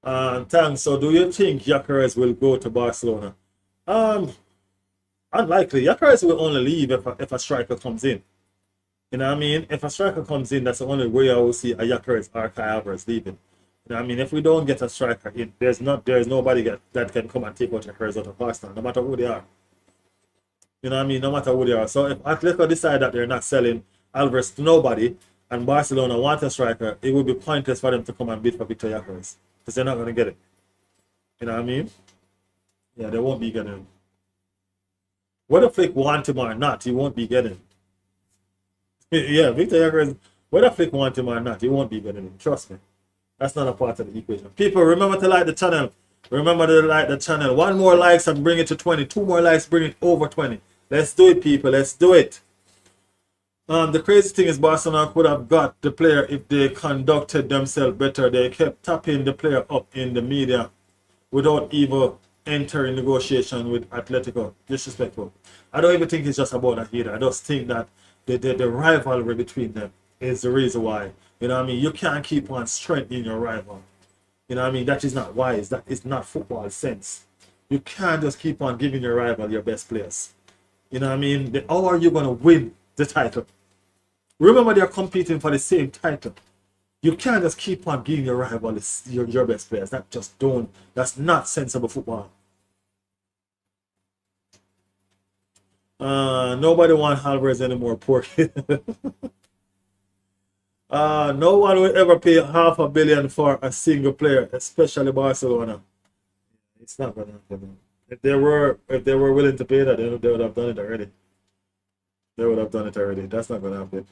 Thanks. So do you think Gyökeres will go to Barcelona? Um, Unlikely. Gyökeres will only leave if a striker comes in. You know what I mean? If a striker comes in, that's the only way I will see a Gyökeres or Kai Havertz leaving. You know what I mean? If we don't get a striker in, there's nobody that can come and take out Gyökeres out of Arsenal, no matter who they are. You know what I mean? No matter who they are. So if Atletico decide that they're not selling Alvarez to nobody and Barcelona want a striker, it would be pointless for them to come and bid for Victor Gyökeres because they're not going to get it. You know what I mean? Yeah, they won't be getting him. Whether Flick want him or not, he won't be getting him. Yeah, Victor Gyökeres, whether Flick want him or not, he won't be getting him. Trust me. That's not a part of the equation. People, remember to like the channel. Remember to like the channel. 1 more likes and bring it to 20. 2 more likes, bring it over 20. Let's do it, people. Let's do it. The crazy thing is Barcelona could have got the player if they conducted themselves better. They kept tapping the player up in the media without even entering negotiation with Atletico. Disrespectful. I don't even think it's just about that either. I just think that the rivalry between them is the reason why. You know what I mean? You can't keep on strengthening your rival. You know what I mean? That is not wise. That is not football sense. You can't just keep on giving your rival your best players. You know what I mean? How are you going to win the title? Remember, they're competing for the same title. You can't just keep on giving your rival your best players. That just don't. That's not sensible football. Nobody wants Alvarez anymore. Poor kid. No one will ever pay $500 million for a single player, especially Barcelona. It's not gonna happen. If they were willing to pay that, they would have done it already. They would have done it already. That's not gonna happen.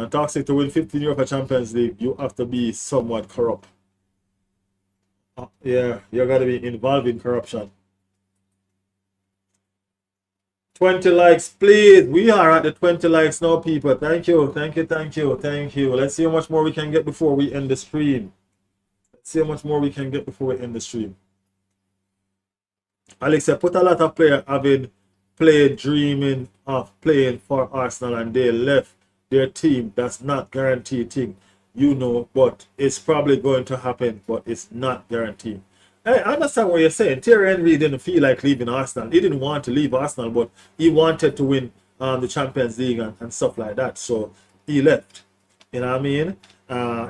Toxic, to win 15 Europa Champions League, you have to be somewhat corrupt. Yeah, you gotta be involved in corruption. 20 likes, please. We are at the 20 likes now, people. Thank you, thank you, thank you, thank you. Let's see how much more we can get before we end the stream. Let's see how much more we can get before we end the stream. Alex said, put a lot of players having played dreaming of playing for Arsenal and they left their team. That's not guaranteed thing, you know, but it's probably going to happen, but it's not guaranteed. I understand what you're saying. Thierry Henry didn't feel like leaving Arsenal. He didn't want to leave Arsenal, but he wanted to win the Champions League and stuff like that. So he left. You know what I mean?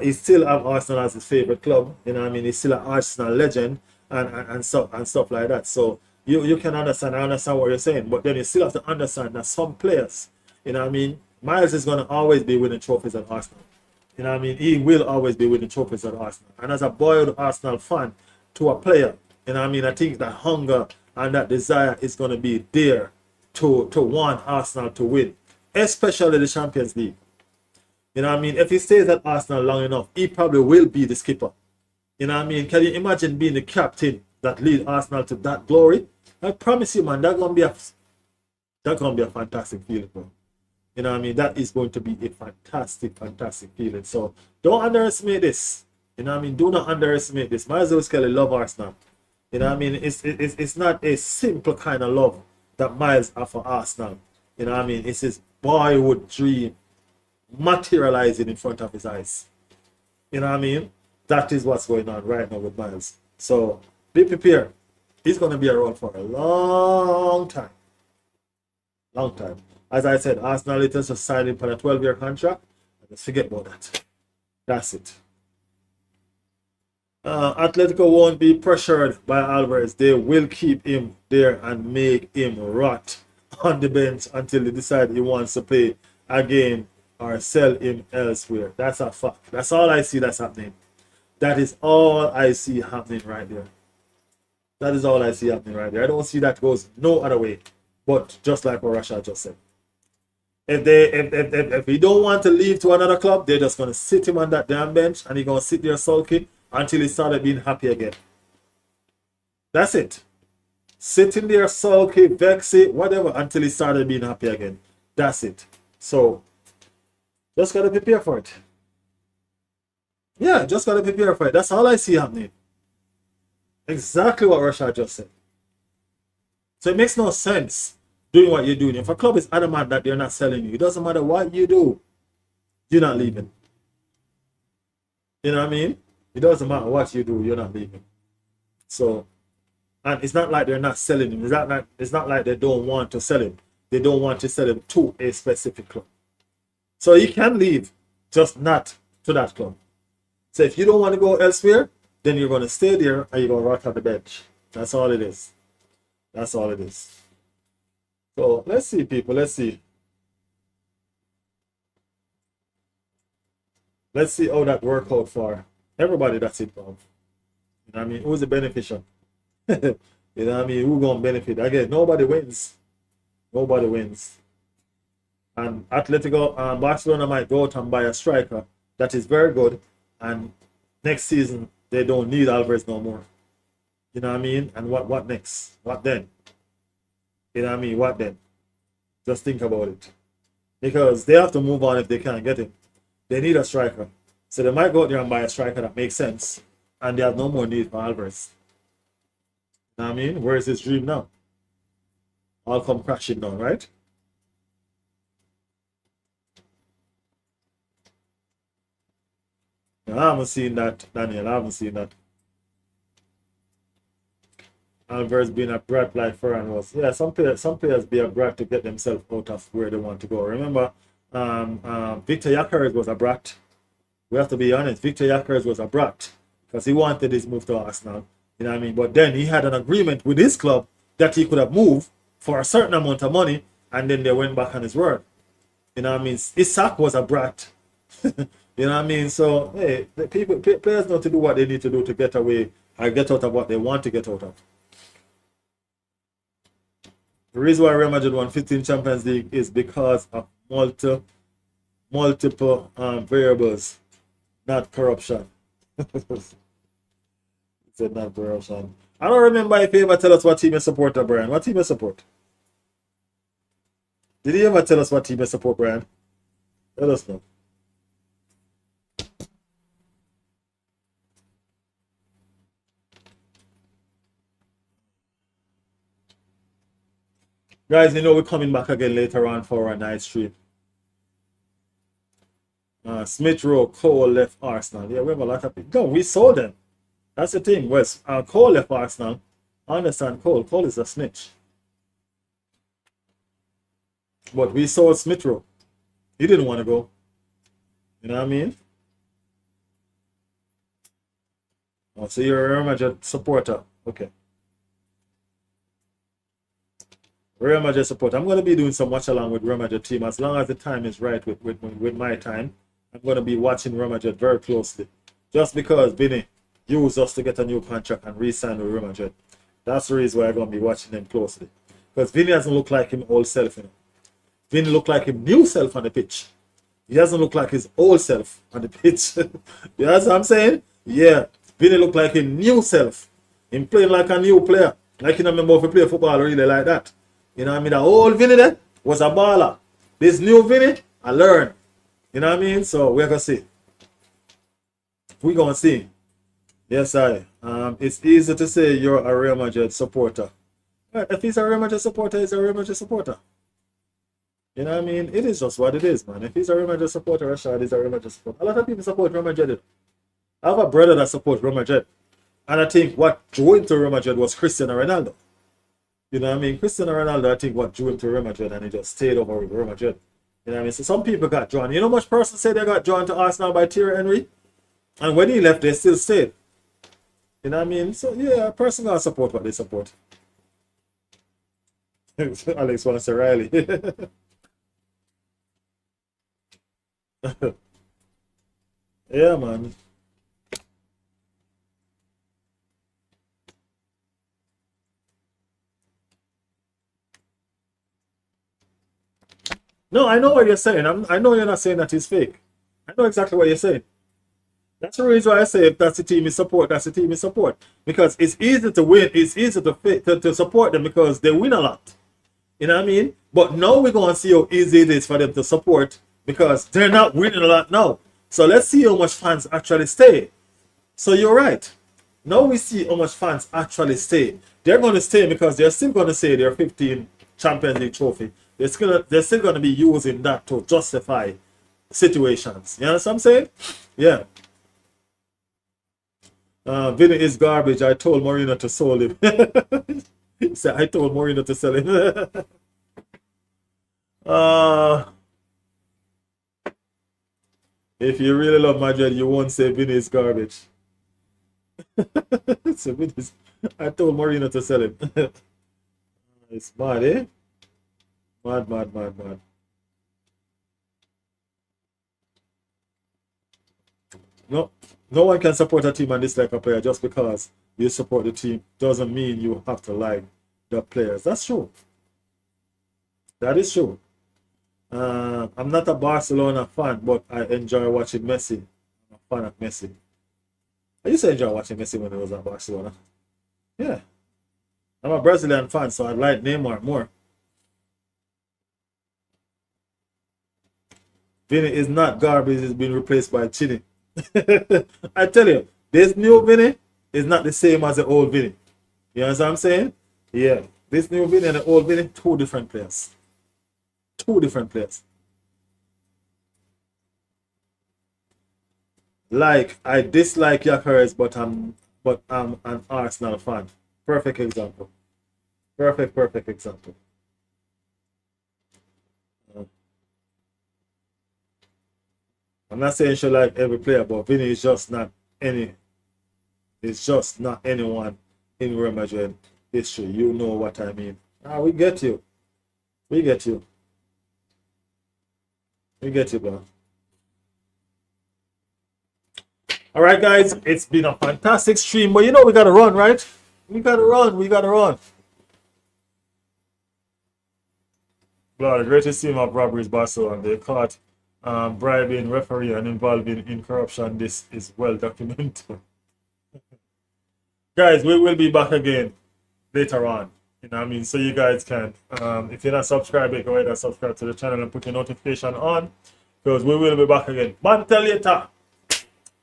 He still have Arsenal as his favorite club. You know what I mean? He's still an Arsenal legend and stuff like that. So you can understand. I understand what you're saying, but then you still have to understand that some players, you know what I mean? Miles is going to always be winning trophies at Arsenal. You know what I mean? He will always be winning trophies at Arsenal. And as a boiled Arsenal fan, to a player, you know what I mean? I think that hunger and that desire is going to be there to want Arsenal to win, especially the Champions League. You know what I mean? If he stays at Arsenal long enough, he probably will be the skipper. You know what I mean? Can you imagine being the captain that lead Arsenal to that glory? I promise you, man, that's gonna be a fantastic feeling, bro. You know what I mean? That is going to be a fantastic feeling. So don't underestimate this. You know what I mean? Do not underestimate this. Miles Kelly love Arsenal. You know what I mean? It's not a simple kind of love that Miles have for Arsenal. You know what I mean? It's his boyhood dream materializing in front of his eyes. You know what I mean? That is what's going on right now with Miles. So be prepared. He's going to be around for a long time. Long time. As I said, Arsenal is just signing for a 12-year contract. Let's forget about that. That's it. Atletico won't be pressured by Alvarez. They will keep him there and make him rot on the bench until they decide he wants to play again or sell him elsewhere. That's a fact. That's all I see that's happening. That is all I see happening right there. That is all I see happening right there. I don't see that goes no other way. But just like what Rasha just said. If he don't want to leave to another club, they're just gonna sit him on that damn bench and he's gonna sit there sulky until he started being happy again. That's it. sitting there sulky, vexy, whatever, until he started being happy again. That's it. So just gotta prepare for it. Yeah, just gotta prepare for it. That's all I see happening. Exactly what Rashad just said. So it makes no sense doing what you're doing. If a club is adamant that they're not selling you, it doesn't matter what you do, you're not leaving. You know what I mean? It doesn't matter what you do, you're not leaving. So, and it's not like they're not selling him. It's not like they don't want to sell him. They don't want to sell him to a specific club. So he can leave, just not to that club. So if you don't want to go elsewhere, then you're going to stay there and you're going to rot on the bench. That's all it is. That's all it is. So let's see, people. Let's see. Let's see how that works out for everybody that's involved. You know what I mean? Who's the beneficiary? You know what I mean? Who's going to benefit? Again, nobody wins. Nobody wins. And Atletico Barcelona might go out and buy a striker that is very good. And next season, they don't need Alvarez no more. You know what I mean? And what next? What then? You know what I mean? What then? Just think about it. Because they have to move on if they can't get him. They need a striker. So they might go out there and buy a striker that makes sense. And they have no more need for Alvarez. You know what I mean? Where is his dream now? All come crashing down, right? I haven't seen that, Daniel. I haven't seen that. Alvarez being a brat like Ferran was. Yeah, some players be a brat to get themselves out of where they want to go. Remember, Victor Gyökeres was a brat. We have to be honest. Victor Gyökeres was a brat because he wanted his move to Arsenal. You know what I mean? But then he had an agreement with his club that he could have moved for a certain amount of money, and then they went back on his word. You know what I mean? Isak was a brat. You know what I mean? So, hey, players know to do what they need to do to get away or get out of what they want to get out of. The reason why Real Madrid won 15 Champions League is because of multiple variables, not corruption. It's not corruption. I don't remember if he ever tell us what team you support, Brian. What team you support? Did he ever tell us what team you support, Brian? Let us know. Guys, you know we're coming back again later on for a night stream. Smith Rowe, Cole left Arsenal. Yeah, we have a lot of people. No, we sold them. That's the thing. Wes, Cole left Arsenal. I understand Cole. Cole is a snitch. But we sold Smith Rowe. He didn't want to go. You know what I mean? Oh, so you're a Real Madrid supporter. Okay. Real Madrid support. I'm going to be doing some watch along with Real Madrid team as long as the time is right with my time. I'm going to be watching Real Madrid very closely. Just because Vinny used us to get a new contract and re-sign with Real Madrid. That's the reason why I'm going to be watching them closely. Because Vinny doesn't look like him old self. You know? Vinny look like him new self on the pitch. He doesn't look like his old self on the pitch. You know what I'm saying? Yeah. Vinny look like his new self. Him playing like a new player. Like you know, remember if you play football really like that. You know what I mean? The old Vinny there was a baller. This new Vinny, I learned. You know what I mean? So we're gonna see. We're gonna see. Yes, it's easy to say you're a Real Madrid supporter. Right, if he's a Real Madrid supporter, he's a Real Madrid supporter. You know what I mean? It is just what it is, man. If he's a Real Madrid supporter, Rashad is a Real Madrid supporter. A lot of people support Real Madrid. I have a brother that supports Real Madrid. And I think what drew him to Real Madrid was Cristiano Ronaldo. You know what I mean? Cristiano Ronaldo, I think what drew him to Real Madrid, and he just stayed over with Real Madrid. You know what I mean? So some people got drawn. You know how much person say they got drawn to Arsenal by Thierry Henry? And when he left, they still stayed. You know what I mean? So yeah, a person got to support what they support. Alex wants to Riley. Yeah, man. No, I know what you're saying. I know you're not saying that he's fake. I know exactly what you're saying. That's the reason why I say if that's the team you support, that's the team you support. Because it's easy to win, it's easy to support them because they win a lot. You know what I mean? But now we're going to see how easy it is for them to support because they're not winning a lot now. So let's see how much fans actually stay. So you're right. Now we see how much fans actually stay. They're going to stay because they're still going to say they're 15 Champions League trophy. They're still going to be using that to justify situations. You understand what I'm saying? Yeah. Vinny is garbage. I told Mourinho to sell him. He said, I told Mourinho to sell him. If you really love Madrid, you won't say Vinny is garbage. So I told Mourinho to sell him. It's mad, eh? Mad, mad, mad, mad. No one can support a team and dislike a player just because you support the team doesn't mean you have to like the players. That's true. That is true. I'm not a Barcelona fan, but I enjoy watching Messi. I'm a fan of Messi. I used to enjoy watching Messi when he was at Barcelona. Yeah. I'm a Brazilian fan, so I like Neymar more. Vinny is not garbage, he's been replaced by Chini. I tell you, this new Vinny is not the same as the old Vinny. You understand what I'm saying? Yeah. This new Vinny and the old Vinny, two different players. Two different players. Like, I dislike Gyökeres, but I'm an Arsenal fan. Perfect example. Perfect example. I'm not saying she like every player, but Vinny is just not any. It's just not anyone in Real Madrid history. You know what I mean. We get you. We get you. We get you, bro. All right, guys. It's been a fantastic stream, but you know we gotta run, right? We gotta run. We gotta run. Bro, the greatest team of robberies, Barcelona. They caught bribing referee and involving in corruption. This is well documented. Guys, we will be back again later on. You know what I mean? So you guys can, if you're not subscribed, go ahead and subscribe to the channel and put your notification on. Because we will be back again. Banter later.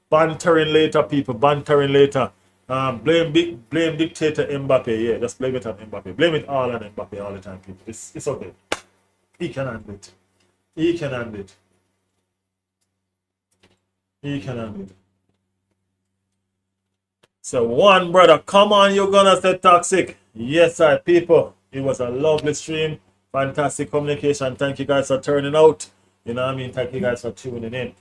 Bantering later, people. Bantering later. Blame dictator Mbappe. Yeah, just blame it on Mbappe. Blame it all on Mbappe all the time, people. It's okay. He can handle it. He can handle it. He can handle it. So one brother, come on, you're gonna say toxic. Yes, sir, people. It was a lovely stream. Fantastic communication. Thank you guys for turning out. You know what I mean? Thank you guys for tuning in.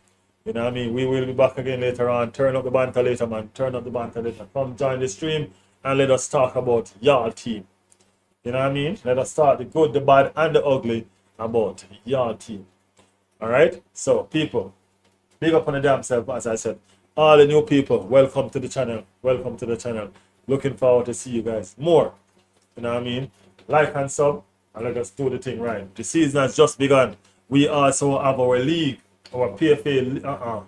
You know what I mean? We will be back again later on. Turn up the banter later, man. Turn up the banter later. Come join the stream and let us talk about y'all team. You know what I mean? Let us start the good, the bad, and the ugly about y'all team. Alright? So, people, big up on the damn self, as I said. All the new people, welcome to the channel. Welcome to the channel. Looking forward to see you guys more. You know what I mean? Like and sub, and let us do the thing right. The season has just begun. We also have our league, our PFA,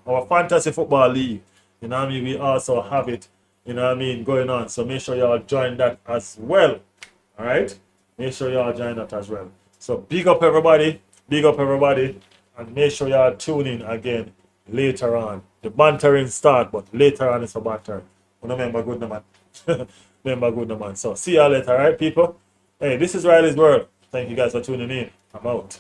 our fantasy football league. You know what I mean? We also have it, you know what I mean, going on. So make sure y'all join that as well. Alright? Make sure y'all join that as well. So big up everybody. Big up everybody. And make sure y'all tune in again later on. The bantering start, but later on it's a banter. Remember good man. Remember good man. So see y'all later, alright people? Hey, this is Riley's World. Thank you guys for tuning in. I'm out.